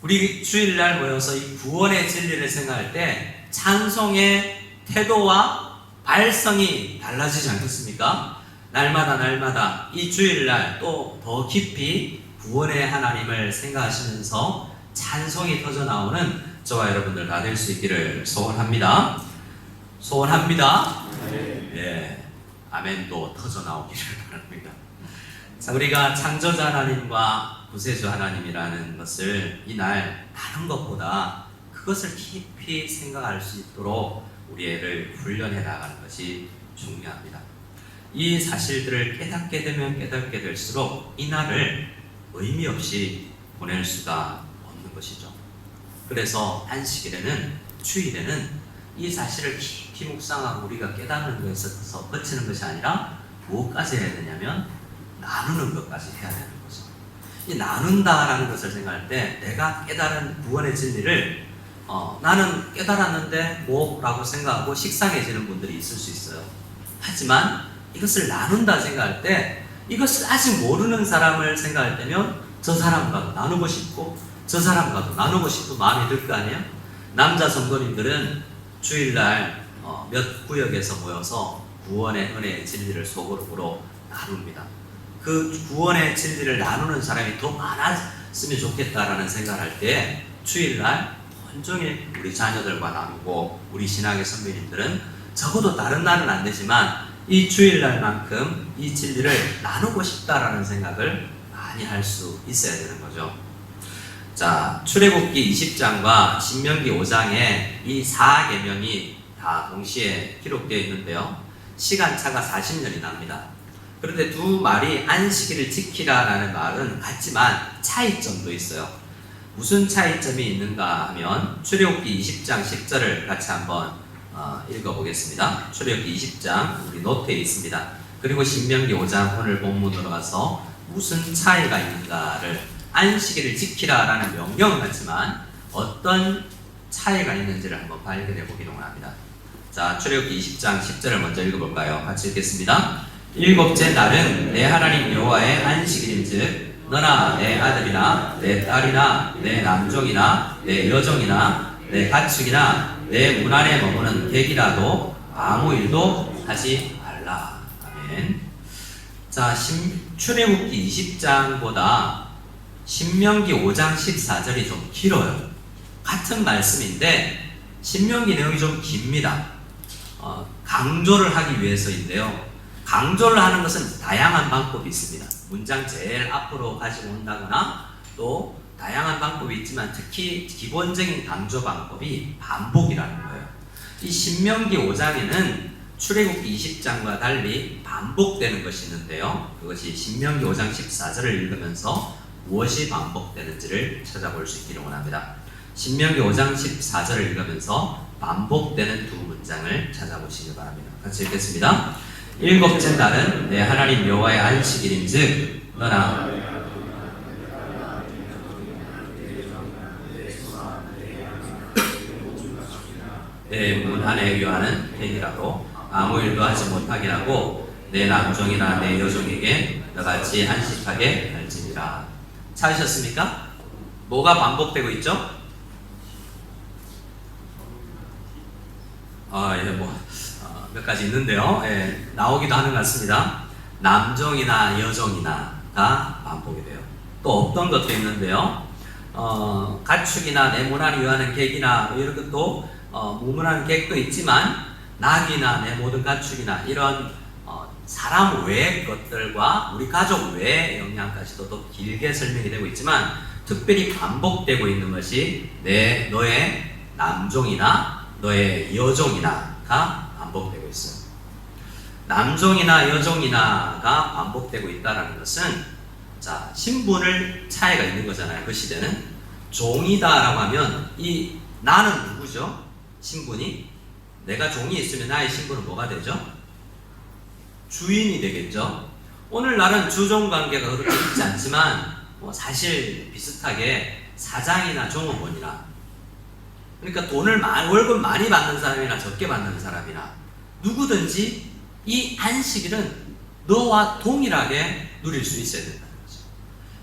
우리 주일날 모여서 이 구원의 진리를 생각할 때 찬송의 태도와 발성이 달라지지 않겠습니까? 날마다 이 주일날 또 더 깊이 구원의 하나님을 생각하시면서 찬송이 터져 나오는 저와 여러분들 다 될 수 있기를 소원합니다. 소원합니다. 예, 아멘도 터져 나오기를 바랍니다. 자, 우리가 창조자 하나님과 구세주 하나님이라는 것을 이날 다른 것보다 그것을 깊이 생각할 수 있도록 우리를 훈련해 나가는 것이 중요합니다. 이 사실들을 깨닫게 되면 깨닫게 될수록 이날을 의미 없이 보낼 수가 없는 것이죠. 그래서 안식일에는, 주일에는 이 사실을 깊이 묵상하고 우리가 깨닫는 것에 있어서 거치는 것이 아니라 무엇까지 해야 되냐면 나누는 것까지 해야 되는 거죠. 이 나눈다라는 것을 생각할 때 내가 깨달은 구원의 진리를 나는 깨달았는데 뭐라고 생각하고 식상해지는 분들이 있을 수 있어요. 하지만 이것을 나눈다 생각할 때 이것을 아직 모르는 사람을 생각할 때면 저 사람과도 나누고 싶고 저 사람과도 나누고 싶은 마음이 들 거 아니에요? 남자 성도님들은 주일날 몇 구역에서 모여서 구원의 은혜의 진리를 소그룹으로 나눕니다. 그 구원의 진리를 나누는 사람이 더 많았으면 좋겠다라는 생각을 할 때 주일날 온종일 우리 자녀들과 나누고 우리 신앙의 선배님들은 적어도 다른 날은 안 되지만 이 주일날만큼 이 진리를 나누고 싶다라는 생각을 많이 할 수 있어야 되는 거죠. 자, 출애굽기 20장과 신명기 5장에 이 4계명이 다 동시에 기록되어 있는데요. 시간차가 40년이 납니다. 그런데 두 말이 안식일을 지키라라는 말은 같지만 차이점도 있어요. 무슨 차이점이 있는가 하면 출애굽기 20장 10절을 같이 한번 읽어보겠습니다. 출애굽기 20장 우리 노트에 있습니다. 그리고 신명기 5장 오늘 본문으로 가서 무슨 차이가 있는가를 안식일을 지키라라는 명령은 같지만 어떤 차이가 있는지를 한번 발견해 보기로 합니다. 자, 출애굽기 20장 10절을 먼저 읽어볼까요? 같이 읽겠습니다. 일곱째 날은 내 하나님 여호와의 안식일인즉 너나 내 아들이나 내 딸이나 내 남종이나 내 여종이나 내 가축이나 내 문 안에 머무는 객이라도 아무 일도 하지 말라. 아멘. 자, 출애굽기 20장보다 신명기 5장 14절이 좀 길어요. 같은 말씀인데 신명기 내용이 좀 깁니다. 강조를 하기 위해서인데요. 강조를 하는 것은 다양한 방법이 있습니다. 문장 제일 앞으로 가지고 온다거나 또 다양한 방법이 있지만 특히 기본적인 강조 방법이 반복이라는 거예요. 이 신명기 5장에는 출애굽기 20장과 달리 반복되는 것이 있는데요. 그것이 신명기 5장 14절을 읽으면서 무엇이 반복되는지를 찾아볼 수 있기를 원합니다. 신명기 5장 14절을 읽으면서 반복되는 두 문장을 찾아보시기 바랍니다. 같이 읽겠습니다. 일곱째 날은 내 하나님 여호와의 안식일인즉 너나 내 문 안에 유하는 객이라도 아무 일도 하지 못하게 하고 내 남종이나 내 여종에게 너같이 안식하게 할지니라. 찾으셨습니까? 뭐가 반복되고 있죠? 몇 가지 있는데요. 예, 나오기도 하는 것 같습니다. 남종이나 여종이나가 반복이 돼요. 또 어떤 것도 있는데요. 가축이나 내모나를 위하는 객이나 이런 것도 무문하는 객도 있지만 낙이나 내 모든 가축이나 이런 사람 외의 것들과 우리 가족 외의 영향까지도 또 길게 설명이 되고 있지만 특별히 반복되고 있는 것이 너의 남종이나 너의 여종이나가 반복되고 있어요. 남종이나 여종이나가 반복되고 있다는 것은 자, 신분을 차이가 있는 거잖아요. 그 시대는 종이다라고 하면 이 나는 누구죠? 신분이 내가 종이 있으면 나의 신분은 뭐가 되죠? 주인이 되겠죠. 오늘날은 주종 관계가 그렇게 있지 않지만 사실 비슷하게 사장이나 종업원이나 그러니까 월급 많이 받는 사람이나 적게 받는 사람이나 누구든지 이 안식일은 너와 동일하게 누릴 수 있어야 된다는 거죠.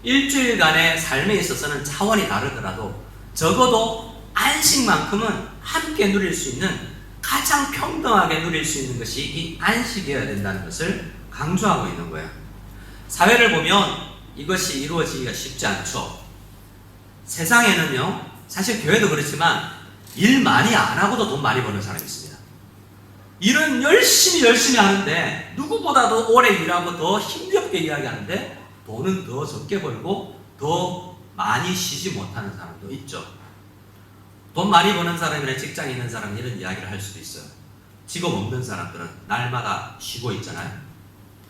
일주일간의 삶에 있어서는 차원이 다르더라도 적어도 안식만큼은 함께 누릴 수 있는 가장 평등하게 누릴 수 있는 것이 이 안식이어야 된다는 것을 강조하고 있는 거예요. 사회를 보면 이것이 이루어지기가 쉽지 않죠. 세상에는요, 사실 교회도 그렇지만 일 많이 안 하고도 돈 많이 버는 사람이 있습니다. 일은 열심히 하는데 누구보다도 오래 일하고 더 힘겹게 이야기하는데 돈은 더 적게 벌고 더 많이 쉬지 못하는 사람도 있죠. 돈 많이 버는 사람이나 직장에 있는 사람은 이런 이야기를 할 수도 있어요. 직업 없는 사람들은 날마다 쉬고 있잖아요.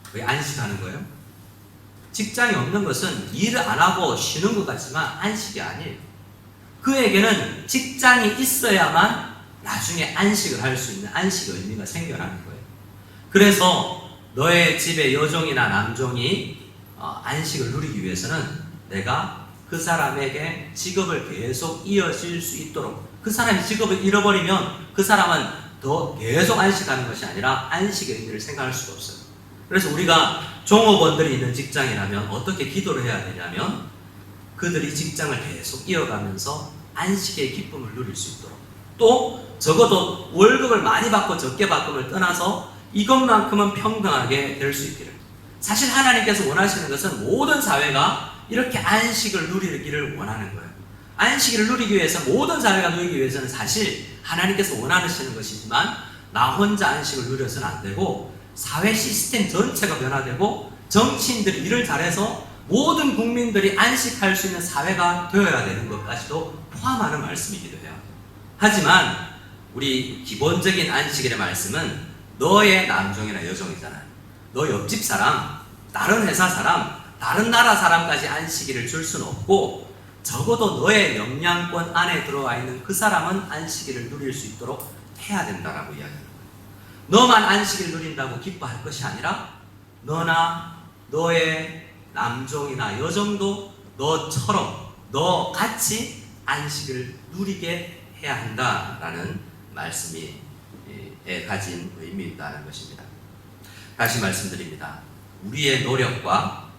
그게 안식하는 거예요. 직장이 없는 것은 일을 안 하고 쉬는 것 같지만 안식이 아니에요. 그에게는 직장이 있어야만 나중에 안식을 할 수 있는 안식의 의미가 생겨나는 거예요. 그래서 너의 집에 여종이나 남종이 안식을 누리기 위해서는 내가 그 사람에게 직업을 계속 이어질 수 있도록, 그 사람이 직업을 잃어버리면 그 사람은 더 계속 안식하는 것이 아니라 안식의 의미를 생각할 수가 없어요. 그래서 우리가 종업원들이 있는 직장이라면 어떻게 기도를 해야 되냐면 그들이 직장을 계속 이어가면서 안식의 기쁨을 누릴 수 있도록, 또 적어도 월급을 많이 받고 적게 받고를 떠나서 이것만큼은 평등하게 될 수 있기를. 사실 하나님께서 원하시는 것은 모든 사회가 이렇게 안식을 누리기를 원하는 거예요. 안식을 누리기 위해서, 모든 사회가 누리기 위해서는 사실 하나님께서 원하시는 것이지만 나 혼자 안식을 누려서는 안 되고 사회 시스템 전체가 변화되고 정치인들이 일을 잘해서 모든 국민들이 안식할 수 있는 사회가 되어야 되는 것까지도 포함하는 말씀이기도 해요. 하지만 우리 기본적인 안식일의 말씀은 너의 남종이나 여종이잖아요. 너 옆집 사람, 다른 회사 사람, 다른 나라 사람까지 안식일을 줄 수는 없고 적어도 너의 영향권 안에 들어와 있는 그 사람은 안식일을 누릴 수 있도록 해야 된다라고 이야기하는 거예요. 너만 안식일을 누린다고 기뻐할 것이 아니라 너나 너의 남종이나 여종도 너처럼 너 같이 안식을 누리게 해야 한다라는 말씀이 가진 의미있다는 것입니다. 다시 말씀드립니다. 우리의 노력과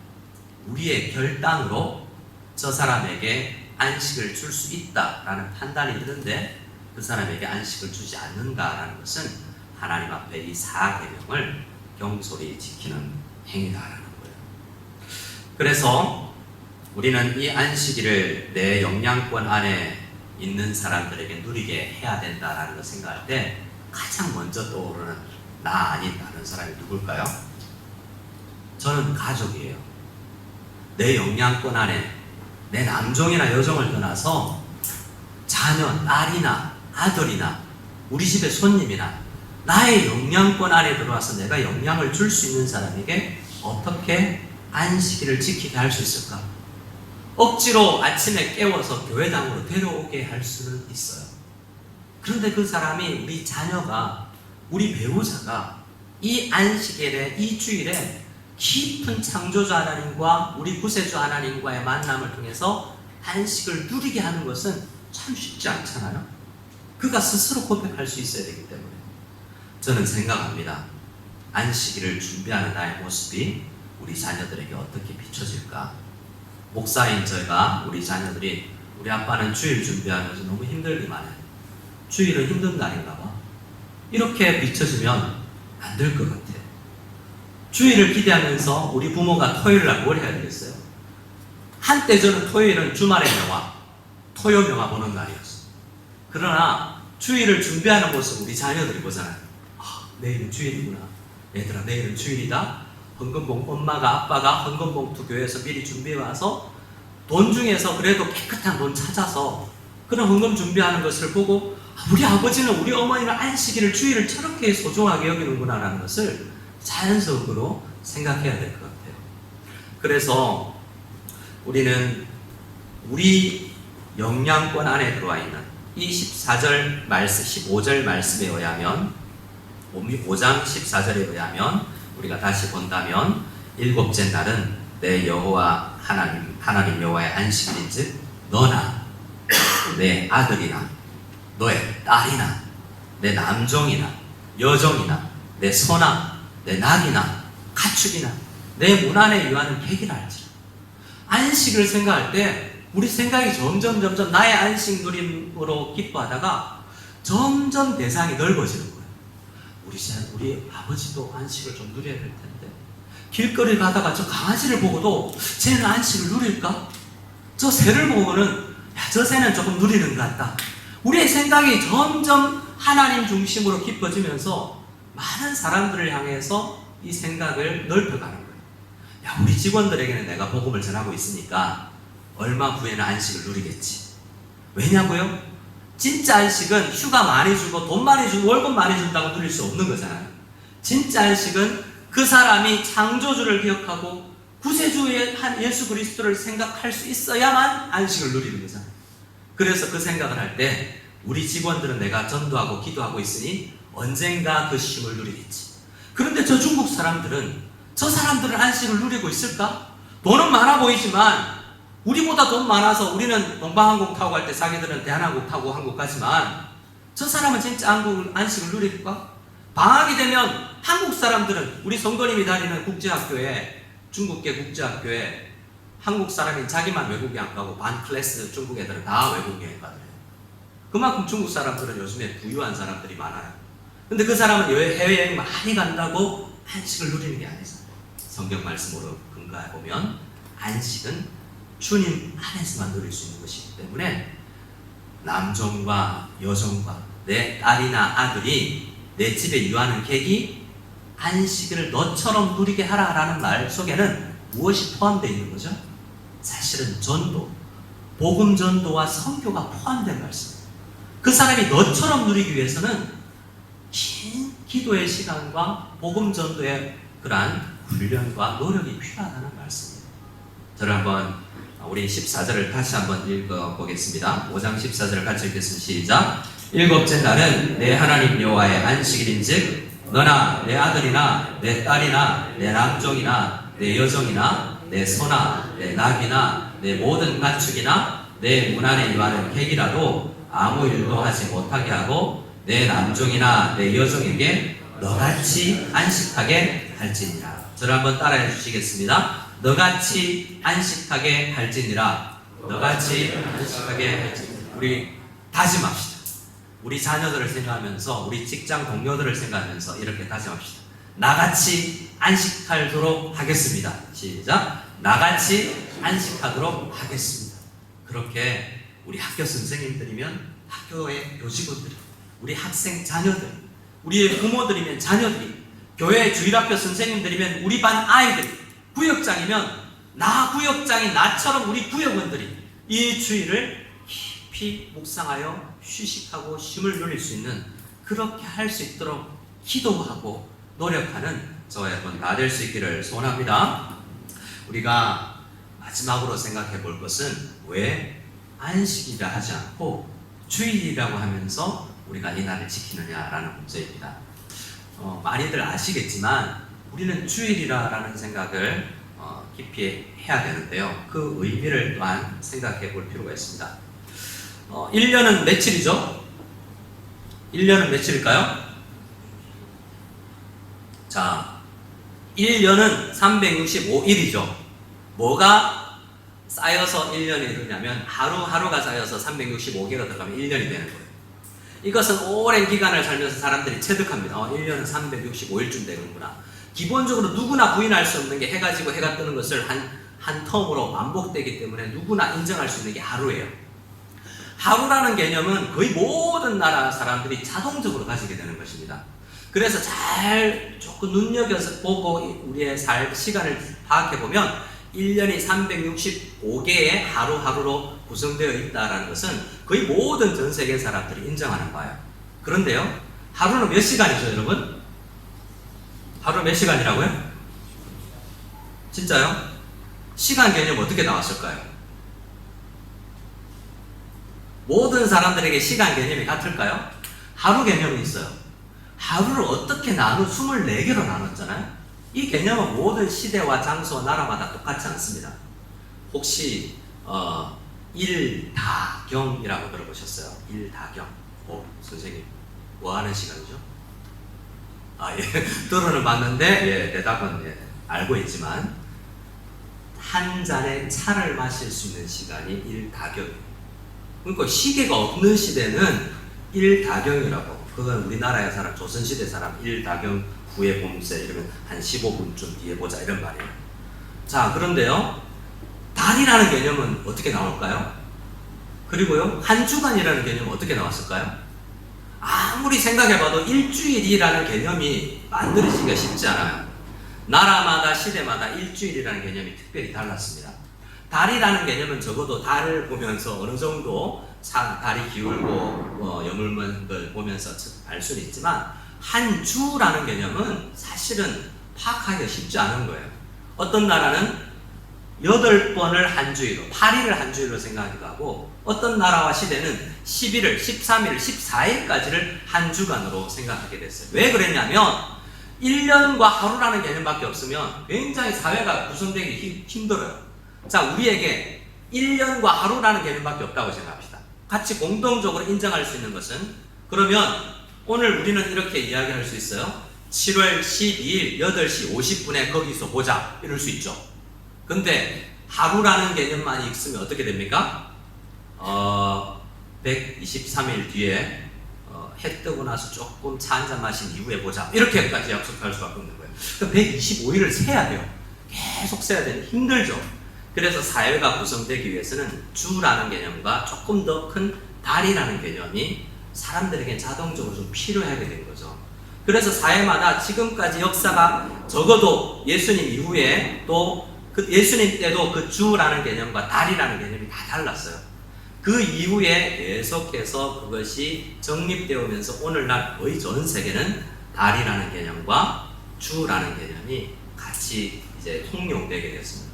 우리의 결단으로 저 사람에게 안식을 줄 수 있다라는 판단이 드는데 그 사람에게 안식을 주지 않는다라는 것은 하나님 앞에 이 4계명을 경솔히 지키는 행위다라는 거예요. 그래서 우리는 이 안식일을 내 영향권 안에 있는 사람들에게 누리게 해야 된다라는 걸 생각할 때 가장 먼저 떠오르는 나 아닌 다른 사람이 누굴까요? 저는 가족이에요. 내 영향권 안에 내 남종이나 여종을 떠나서 자녀, 딸이나 아들이나 우리 집의 손님이나 나의 영향권 안에 들어와서 내가 영향을 줄 수 있는 사람에게 어떻게 안식일을 지키게 할 수 있을까? 억지로 아침에 깨워서 교회당으로 데려오게 할 수는 있어요. 그런데 그 사람이, 우리 자녀가, 우리 배우자가 이 안식일에, 이 주일에 깊은 창조주 하나님과 우리 구세주 하나님과의 만남을 통해서 안식을 누리게 하는 것은 참 쉽지 않잖아요. 그가 스스로 고백할 수 있어야 되기 때문에 저는 생각합니다. 안식일을 준비하는 나의 모습이 우리 자녀들에게 어떻게 비춰질까? 목사인 저희가, 우리 자녀들이, 우리 아빠는 주일 준비하면서 너무 힘들기만 해. 주일은 힘든 날인가 봐. 이렇게 비춰지면 안 될 것 같아요. 주일을 기대하면서 우리 부모가 토요일 날 뭘 해야 되겠어요? 한때 저는 토요일은 주말의 명화, 토요 명화 보는 날이었어요. 그러나 주일을 준비하는 모습 우리 자녀들이 보잖아요. 아, 내일은 주일이구나. 얘들아, 내일은 주일이다. 헌금봉, 엄마가 아빠가 헌금봉투 교회에서 미리 준비해 와서 돈 중에서 그래도 깨끗한 돈 찾아서 그런 헌금 준비하는 것을 보고 우리 아버지는 우리 어머니는 안식일을 주일을 저렇게 소중하게 여기는구나 라는 것을 자연적으로 생각해야 될 것 같아요. 그래서 우리는 우리 영양권 안에 들어와 있는 이 14절 말씀, 15절 말씀에 의하면 5장 14절에 의하면 우리가 다시 본다면 일곱째 날은 내 여호와 하나님 여호와의 안식일인즉 너나 내 아들이나 너의 딸이나 내 남종이나 여종이나 내 소나 내 낙이나 가축이나 내 문 안에 유하는 객이라 할지라. 안식을 생각할 때 우리 생각이 점점 나의 안식 누림으로 기뻐하다가 점점 대상이 넓어지는 거예요. 우리 아버지도 안식을 좀 누려야 될 텐데 길거리 가다가 저 강아지를 보고도 쟤는 안식을 누릴까? 저 새를 보고는 야, 저 새는 조금 누리는 것 같다. 우리의 생각이 점점 하나님 중심으로 깊어지면서 많은 사람들을 향해서 이 생각을 넓혀가는 거예요. 야, 우리 직원들에게는 내가 복음을 전하고 있으니까 얼마 후에는 안식을 누리겠지. 왜냐고요? 진짜 안식은 휴가 많이 주고 돈 많이 주고 월급 많이 준다고 누릴 수 없는 거잖아요. 진짜 안식은 그 사람이 창조주를 기억하고 구세주의 한 예수 그리스도를 생각할 수 있어야만 안식을 누리는 거잖아요. 그래서 그 생각을 할 때 우리 직원들은 내가 전도하고 기도하고 있으니 언젠가 그 쉼을 누리겠지. 그런데 저 중국 사람들은 안식을 누리고 있을까? 돈은 많아 보이지만 우리보다 돈 많아서 우리는 동방항공 타고 갈 때 자기들은 대한항공 타고 한국 가지만 저 사람은 진짜 안식을 누릴까? 방학이 되면 한국 사람들은 우리 성도님이 다니는 국제학교에 중국계 국제학교에 한국 사람인 자기만 외국에 안 가고 반 클래스 중국 애들은 다 외국에 가더래요. 그만큼 중국 사람들은 요즘에 부유한 사람들이 많아요. 근데 그 사람은 해외여행 많이 간다고 안식을 누리는 게 아니잖아요. 성경 말씀으로 근거해보면 안식은 주님 안에서만 누릴 수 있는 것이기 때문에 남종과 여종과 내 딸이나 아들이 내 집에 유하는 객이 안식일을 너처럼 누리게 하라라는 말 속에는 무엇이 포함되어 있는 거죠? 사실은 전도, 복음 전도와 선교가 포함된 말씀입니다. 그 사람이 너처럼 누리기 위해서는 긴 기도의 시간과 복음 전도의 그러한 훈련과 노력이 필요하다는 말씀입니다. 저를 한번 우리 14절을 다시 한번 읽어보겠습니다. 5장 14절을 같이 읽겠습니다. 시작. 일곱째 날은 내 하나님 여호와의 안식일인즉 너나 내 아들이나 내 딸이나 내 남종이나 내 여종이나 내 소나 내 낙이나 내 모든 가축이나 내 문 안에 유하는 객이라도 아무 일도 하지 못하게 하고 내 남종이나 내 여종에게 너같이 안식하게 할지니라. 저를 한번 따라해 주시겠습니다. 너같이 안식하게 할지니라. 너같이 안식하게 할지니라. 우리 다짐합시다. 우리 자녀들을 생각하면서 우리 직장 동료들을 생각하면서 이렇게 다짐합시다. 나같이 안식하도록 하겠습니다. 시작. 나같이 안식하도록 하겠습니다. 그렇게 우리 학교 선생님들이면 학교의 교직원들이, 우리 학생 자녀들, 우리의 부모들이면 자녀들이, 교회 주일학교 선생님들이면 우리 반 아이들이, 구역장이면 구역장인 나처럼 우리 구역원들이 이 주일을 깊이 묵상하여 휴식하고 쉼을 누릴 수 있는, 그렇게 할 수 있도록 기도하고 노력하는 저와 여러분 다 될 수 있기를 소원합니다. 우리가 마지막으로 생각해 볼 것은 왜 안식이라 하지 않고 주일이라고 하면서 우리가 이 날을 지키느냐라는 문제입니다. 많이들 아시겠지만 우리는 주일이라는 생각을 깊이 해야 되는데요. 그 의미를 또한 생각해 볼 필요가 있습니다. 1년은 며칠이죠? 1년은 며칠일까요? 자, 1년은 365일이죠. 뭐가 쌓여서 1년이 되냐면 하루하루가 쌓여서 365개가 들어가면 1년이 되는 거예요. 이것은 오랜 기간을 살면서 사람들이 체득합니다. 1년은 365일쯤 되는구나. 기본적으로 누구나 부인할 수 없는 게 해가 지고 해가 뜨는 것을 한 텀으로 반복되기 때문에 누구나 인정할 수 있는 게 하루예요. 하루라는 개념은 거의 모든 나라 사람들이 자동적으로 가지게 되는 것입니다. 그래서 잘 조금 눈여겨서 보고 우리의 시간을 파악해보면 1년이 365개의 하루하루로 구성되어 있다는 것은 거의 모든 전 세계 사람들이 인정하는 바예요. 그런데요, 하루는 몇 시간이죠, 여러분? 하루 몇 시간이라고요? 진짜요? 시간 개념 어떻게 나왔을까요? 모든 사람들에게 시간 개념이 같을까요? 하루 개념이 있어요. 하루를 어떻게 24개로 나눴잖아요? 이 개념은 모든 시대와 장소, 나라마다 똑같지 않습니다. 혹시 일다경이라고 들어보셨어요? 일다경. 선생님 뭐 하는 시간이죠? 들어는 봤는데 대답은 알고 있지만 한 잔의 차를 마실 수 있는 시간이 일다경이에요. 그러니까 시계가 없는 시대는 일다경이라고. 그건 우리나라의 사람, 조선시대 사람 일다경 후에 봄새 이러면 한 15분쯤 뒤에 보자 이런 말이에요. 자, 그런데요, 달이라는 개념은 어떻게 나올까요? 그리고요, 한 주간이라는 개념은 어떻게 나왔을까요? 아무리 생각해봐도 일주일이라는 개념이 만들어지기가 쉽지 않아요. 나라마다 시대마다 일주일이라는 개념이 특별히 달랐습니다. 달이라는 개념은 적어도 달을 보면서 어느 정도 달이 기울고 여물는 걸 보면서 알 수는 있지만 한 주라는 개념은 사실은 파악하기가 쉽지 않은 거예요. 어떤 나라는 8번을 한 주일로, 8일을 한 주일로 생각하기도 하고 어떤 나라와 시대는 11일, 13일, 14일까지를 한 주간으로 생각하게 됐어요. 왜 그랬냐면 1년과 하루라는 개념밖에 없으면 굉장히 사회가 구성되기 힘들어요. 자, 우리에게 1년과 하루라는 개념밖에 없다고 생각합시다. 같이 공동적으로 인정할 수 있는 것은, 그러면 오늘 우리는 이렇게 이야기할 수 있어요. 7월 12일 8시 50분에 거기서 보자 이럴 수 있죠. 근데 하루라는 개념만 있으면 어떻게 됩니까? 123일 뒤에 해 뜨고 나서 조금 차 한잔 마신 이후에 보자 이렇게까지 약속할 수밖에 없는 거예요. 그러니까 125일을 세야 돼요. 계속 세야 되는 힘들죠. 그래서 사회가 구성되기 위해서는 주라는 개념과 조금 더 큰 달이라는 개념이 사람들에게 자동적으로 좀 필요하게 된 거죠. 그래서 사회마다 지금까지 역사가 적어도 예수님 이후에 또 예수님 때도 그 주라는 개념과 달이라는 개념이 다 달랐어요. 그 이후에 계속해서 그것이 정립되어 오면서 오늘날 거의 전 세계는 달이라는 개념과 주라는 개념이 같이 이제 통용되게 됐습니다.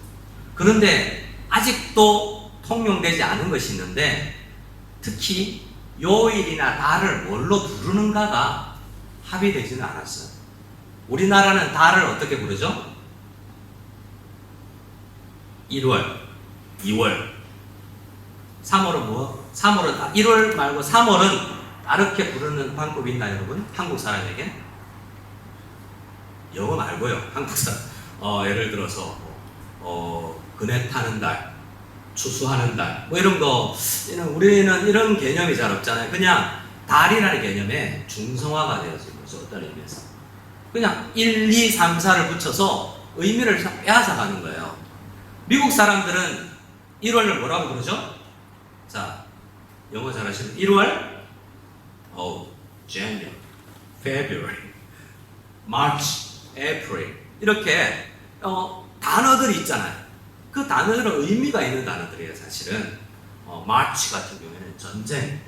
그런데 아직도 통용되지 않은 것이 있는데, 특히 요일이나 달을 뭘로 부르는가가 합의되지는 않았어요. 우리나라는 달을 어떻게 부르죠? 1월, 2월, 3월은 뭐? 3월은 1월 말고 3월은 다르게 부르는 방법이 있나요, 여러분? 한국 사람에게? 영어 말고요, 한국 사람. 예를 들어서 그네 타는 달, 추수하는 달, 뭐 이런 거, 우리는 이런 개념이 잘 없잖아요. 그냥 달이라는 개념에 중성화가 되어진 거죠, 어떤 의미에서. 그냥 1, 2, 3, 4를 붙여서 의미를 빼앗아가는 거예요. 미국 사람들은 1월을 뭐라고 부르죠? 자, 영어 잘하시는 1월, January, February, March, April 이렇게 단어들이 있잖아요. 그 단어들은 의미가 있는 단어들이에요. 사실은 March 같은 경우에는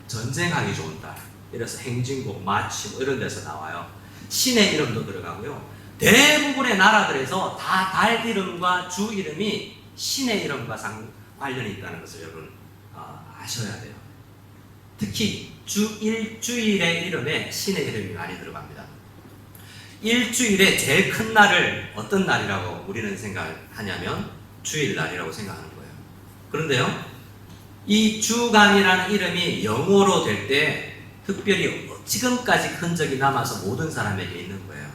전쟁하기 좋은 달. 이래서 행진곡, 마치 뭐 이런 데서 나와요. 신의 이름도 들어가고요. 대부분의 나라들에서 다 달 이름과 주 이름이 신의 이름과 관련이 있다는 것을 여러분 아셔야 돼요. 특히 일주일의 이름에 신의 이름이 많이 들어갑니다. 일주일의 제일 큰 날을 어떤 날이라고 우리는 생각하냐면 주일날이라고 생각하는 거예요. 그런데요, 이 주간이라는 이름이 영어로 될 때 특별히 지금까지 흔적이 남아서 모든 사람에게 있는 거예요.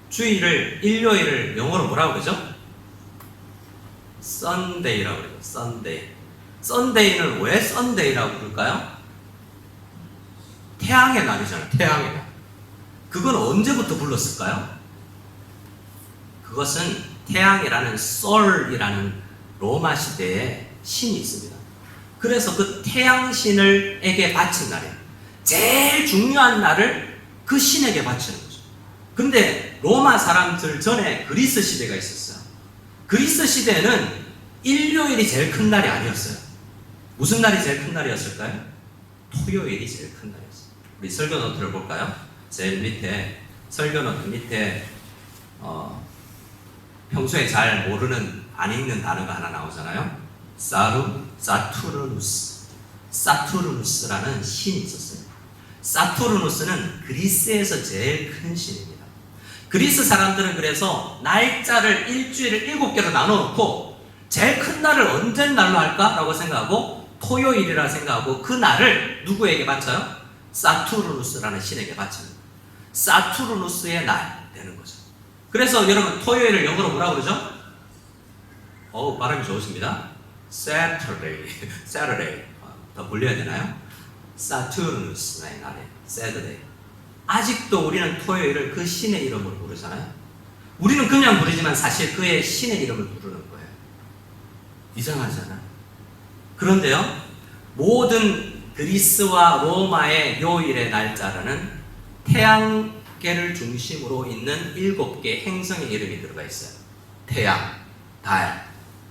주일을, 일요일을 영어로 뭐라고 그러죠? Sunday라고 그래요. Sunday. Sunday는 왜 Sunday라고 부를까요? 태양의 날이잖아요. 태양의 날. 그건 언제부터 불렀을까요? 그것은 태양이라는 솔이라는 로마 시대에 신이 있습니다. 그래서 그 태양신에게 바친 날이에요. 제일 중요한 날을 그 신에게 바치는 거죠. 근데 로마 사람들 전에 그리스 시대가 있었어요. 그리스 시대에는 일요일이 제일 큰 날이 아니었어요. 무슨 날이 제일 큰 날이었을까요? 토요일이 제일 큰 날이었어요. 우리 설교 노트를 볼까요? 제일 밑에 설교 노트 밑에 평소에 잘 모르는 안 읽는 단어가 하나 나오잖아요. 사투르누스라는 신이 있었어요. 사투르누스는 그리스에서 제일 큰 신입니다. 그리스 사람들은 그래서 날짜를 일주일을 7개로 나눠놓고 제일 큰 날을 언제 날로 할까라고 생각하고 토요일이라 생각하고 그 날을 누구에게 바쳐요? 사투르누스라는 신에게 바칩니다. 사투르누스의 날 되는 거죠. 그래서 여러분 토요일을 영어로 뭐라 그러죠? 발음이 좋으십니다. Saturday. 더 불려야 되나요? 사투르누스의 날에 Saturday. 아직도 우리는 토요일을 그 신의 이름으로 부르잖아요. 우리는 그냥 부르지만 사실 그의 신의 이름을 부르는 거예요. 이상하잖아요. 그런데요, 모든 그리스와 로마의 요일의 날짜라는 태양계를 중심으로 있는 7개의 행성의 이름이 들어가 있어요. 태양, 달,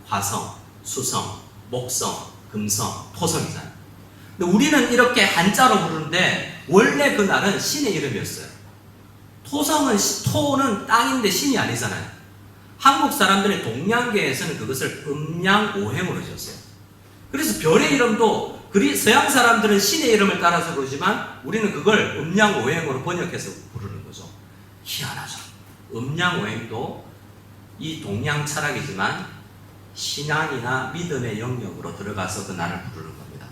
화성, 수성, 목성, 금성, 토성이잖아요. 근데 우리는 이렇게 한자로 부르는데 원래 그 날은 신의 이름이었어요. 토는 땅인데 신이 아니잖아요. 한국 사람들의 동양계에서는 그것을 음양오행으로 지었어요. 그래서 별의 이름도 서양 사람들은 신의 이름을 따라서 부르지만 우리는 그걸 음양오행으로 번역해서 부르는 거죠. 희한하죠. 음양오행도 이 동양 철학이지만 신앙이나 믿음의 영역으로 들어가서 그 날을 부르는 겁니다.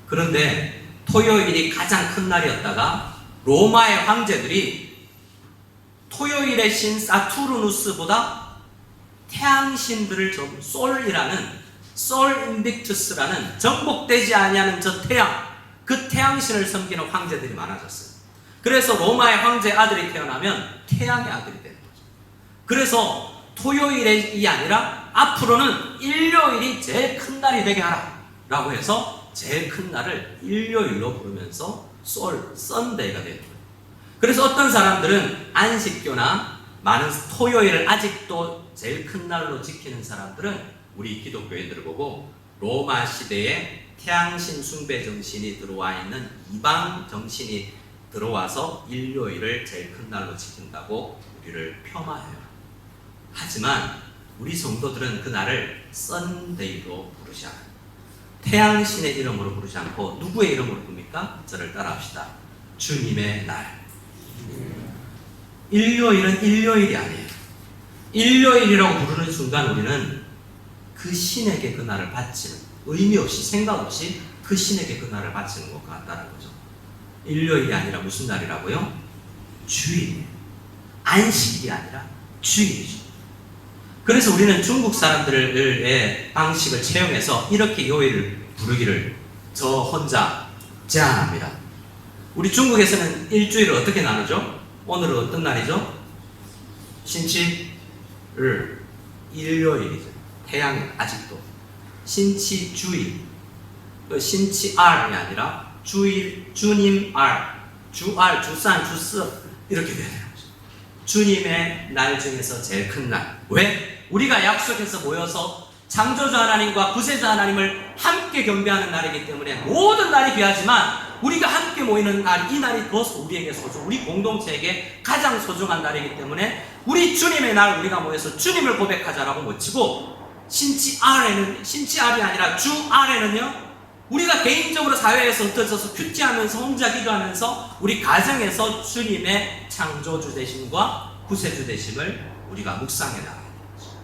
그런데 토요일이 가장 큰 날이었다가 로마의 황제들이 토요일의 신 사투르누스보다 태양신들을 좀 솔 인빅투스라는 정복되지 아니하는 저 태양, 그 태양신을 섬기는 황제들이 많아졌어요. 그래서 로마의 황제 아들이 태어나면 태양의 아들이 되는 거죠. 그래서 토요일이 아니라 앞으로는 일요일이 제일 큰 날이 되게 하라 라고 해서 제일 큰 날을 일요일로 부르면서 썬데이가 되는 거예요. 그래서 어떤 사람들은 안식교나 많은 토요일을 아직도 제일 큰 날로 지키는 사람들은 우리 기독교인들을 보고 로마 시대에 태양신 숭배 정신이 들어와 있는 이방 정신이 들어와서 일요일을 제일 큰 날로 지킨다고 우리를 폄하해요. 하지만 우리 성도들은 그 날을 썬데이로 부르지 않아요. 태양신의 이름으로 부르지 않고 누구의 이름으로 부릅니까? 저를 따라합시다. 주님의 날. 일요일은 일요일이 아니에요. 일요일이라고 부르는 순간 우리는 그 신에게 그 날을 바치는, 의미 없이 생각 없이 그 신에게 그 날을 바치는 것 같다는 거죠. 일요일이 아니라 무슨 날이라고요? 주일이에요. 안식이 아니라 주일이죠. 그래서 우리는 중국 사람들의 방식을 채용해서 이렇게 요일을 부르기를 저 혼자 제안합니다. 우리 중국에서는 일주일을 어떻게 나누죠? 오늘은 어떤 날이죠? 신치를 일요일이죠. 태양은 아직도 신치주일, 신치알이 아니라 주일, 주님알, 주알, 주산, 주스 이렇게 되는 거죠. 주님의 날 중에서 제일 큰 날. 왜? 우리가 약속해서 모여서 창조주 하나님과 구세주 하나님을 함께 경배하는 날이기 때문에 모든 날이 귀하지만 우리가 함께 모이는 날, 이 날이 더 우리에게 우리 공동체에게 가장 소중한 날이기 때문에 우리 주님의 날 우리가 모여서 주님을 고백하자라고 외치고 신치알이 아니라 주알에는요 우리가 개인적으로 사회에서 흩어져서 큐티하면서 혼자 기도하면서 우리 가정에서 주님의 창조주 되심과 구세주 되심을 우리가 묵상해 나가야 됩니다.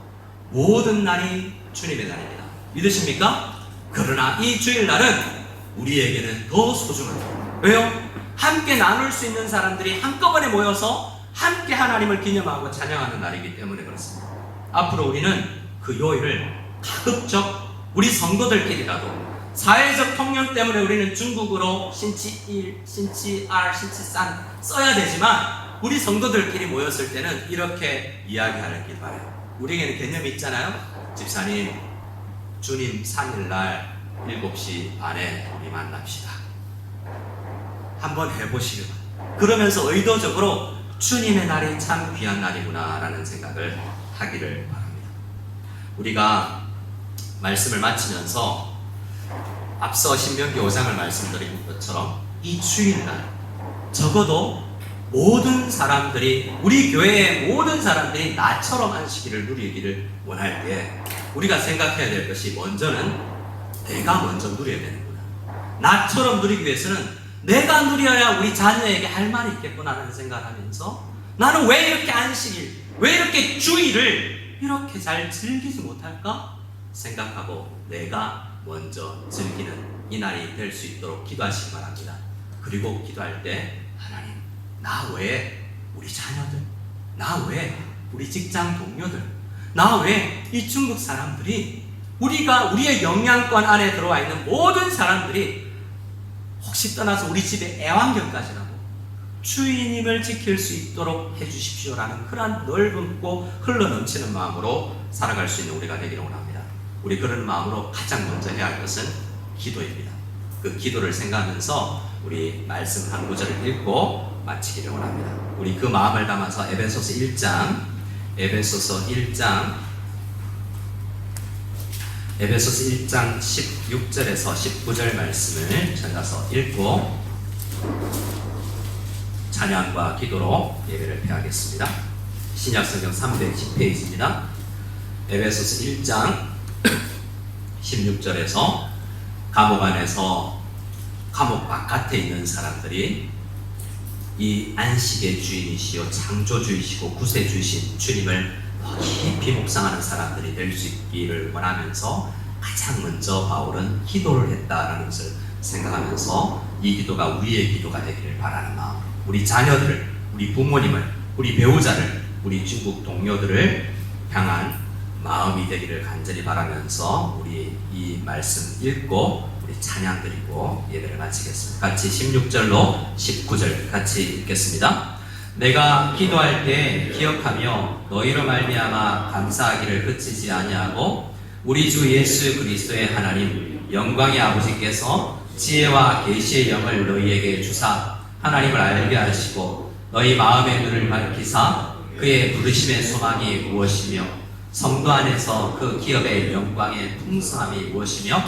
모든 날이 주님의 날입니다. 믿으십니까? 그러나 이 주일날은 우리에게는 더 소중합니다. 왜요? 함께 나눌 수 있는 사람들이 한꺼번에 모여서 함께 하나님을 기념하고 찬양하는 날이기 때문에 그렇습니다. 앞으로 우리는 그 요일을 가급적 우리 성도들끼리라도 사회적 통념 때문에 우리는 중국어로 신치1, 신치2, 신치3 써야 되지만 우리 성도들끼리 모였을 때는 이렇게 이야기하길 바라요. 우리에게는 개념이 있잖아요. 집사님, 주님 생일날 7시 반에 우리 만납시다. 한번 해보시길 바랍니다. 그러면서 의도적으로 주님의 날이 참 귀한 날이구나 라는 생각을 하기를 바랍니다. 우리가 말씀을 마치면서 앞서 신명기 5장을 말씀드린 것처럼 이 주일날 적어도 모든 사람들이, 우리 교회의 모든 사람들이 나처럼 안식일을 누리기를 원할 때 우리가 생각해야 될 것이, 먼저는 내가 먼저 누려야 되는구나. 나처럼 누리기 위해서는 내가 누려야 우리 자녀에게 할 말이 있겠구나라는 생각을 하면서, 나는 왜 이렇게 안식일, 왜 이렇게 주일을 이렇게 잘 즐기지 못할까 생각하고 내가 먼저 즐기는 이 날이 될 수 있도록 기도하시기 바랍니다. 그리고 기도할 때, 하나님, 나 외에 우리 자녀들, 나 외에 우리 직장 동료들, 나 외에 이 중국 사람들이, 우리의 영향권 안에 들어와 있는 모든 사람들이 혹시 떠나서 우리 집에 애완견까지라도 주인님을 지킬 수 있도록 해주십시오라는 그러한 넓고 흘러넘치는 마음으로 살아갈 수 있는 우리가 되기를 원합니다. 우리 그런 마음으로 가장 먼저 해야 할 것은 기도입니다. 그 기도를 생각하면서 우리 말씀 한 구절을 읽고 마치기를 원합니다. 우리 그 마음을 담아서 에베소서 1장 16절에서 19절 말씀을 찾아서 읽고 찬양과 기도로 예배를 폐하겠습니다. 신약성경 310페이지입니다. 에베소서 1장 16절에서 감옥 안에서, 감옥 바깥에 있는 사람들이 이 안식의 주인이시요 창조주이시고 구세주이신 주님을 깊이 묵상하는 사람들이 될 수 있기를 원하면서 가장 먼저 바울은 기도를 했다라는 것을 생각하면서 이 기도가 우리의 기도가 되기를 바라는 마음, 우리 자녀들을, 우리 부모님을, 우리 배우자를, 우리 중국 동료들을 향한 마음이 되기를 간절히 바라면서 우리 이 말씀 읽고 우리 찬양 드리고 예배를 마치겠습니다. 같이 16절로 19절 같이 읽겠습니다. 내가 기도할 때 기억하며 너희로 말미암아 감사하기를 그치지 아니하고 우리 주 예수 그리스도의 하나님 영광의 아버지께서 지혜와 계시의 영을 너희에게 주사 하나님을 알게 하시고 너희 마음의 눈을 밝히사 그의 부르심의 소망이 무엇이며 성도 안에서 그 기업의 영광의 풍성함이 무엇이며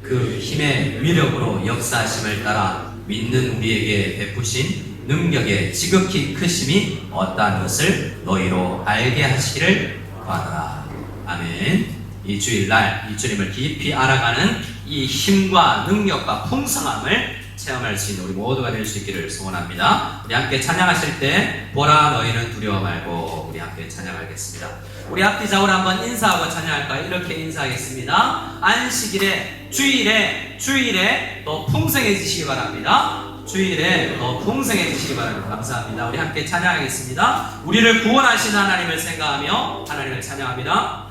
그 힘의 위력으로 역사하심을 따라 믿는 우리에게 베푸신 능력의 지극히 크심이 어떠한 것을 너희로 알게 하시기를 바라라. 아멘. 이 주일날 이 주님을 깊이 알아가는 이 힘과 능력과 풍성함을 체험할 수 있는 우리 모두가 될 수 있기를 소원합니다. 우리 함께 찬양하실 때 보라 너희는 두려워 말고 우리 함께 찬양하겠습니다. 우리 앞뒤 좌우로 한번 인사하고 찬양할까요? 이렇게 인사하겠습니다. 안식일에 주일에 또 풍성해지시기 바랍니다. 주일에 더 풍성해지시기 바랍니다. 감사합니다. 우리 함께 찬양하겠습니다. 우리를 구원하신 하나님을 생각하며 하나님을 찬양합니다.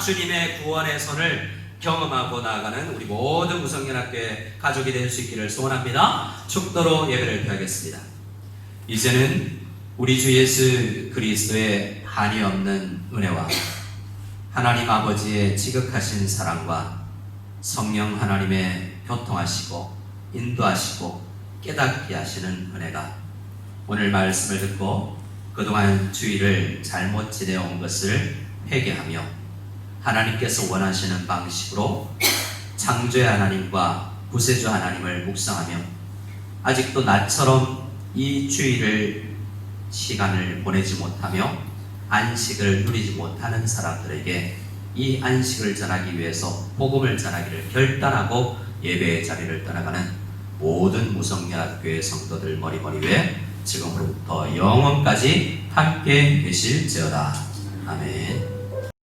주님의 구원의 손을 경험하고 나아가는 우리 모든 무성연합교회 가족이 될 수 있기를 소원합니다. 축도로 예배를 드리겠습니다. 이제는 우리 주 예수 그리스도의 한이 없는 은혜와 하나님 아버지의 지극하신 사랑과 성령 하나님의 교통하시고 인도하시고 깨닫게 하시는 은혜가 오늘 말씀을 듣고 그동안 주의를 잘못 지내온 것을 회개하며 하나님께서 원하시는 방식으로 창조의 하나님과 구세주 하나님을 묵상하며 아직도 나처럼 이 주의를 시간을 보내지 못하며 안식을 누리지 못하는 사람들에게 이 안식을 전하기 위해서 복음을 전하기를 결단하고 예배의 자리를 떠나가는 모든 무성연합교회 성도들 머리머리 위에 지금으로부터 영원까지 함께 계실지어다. 아멘.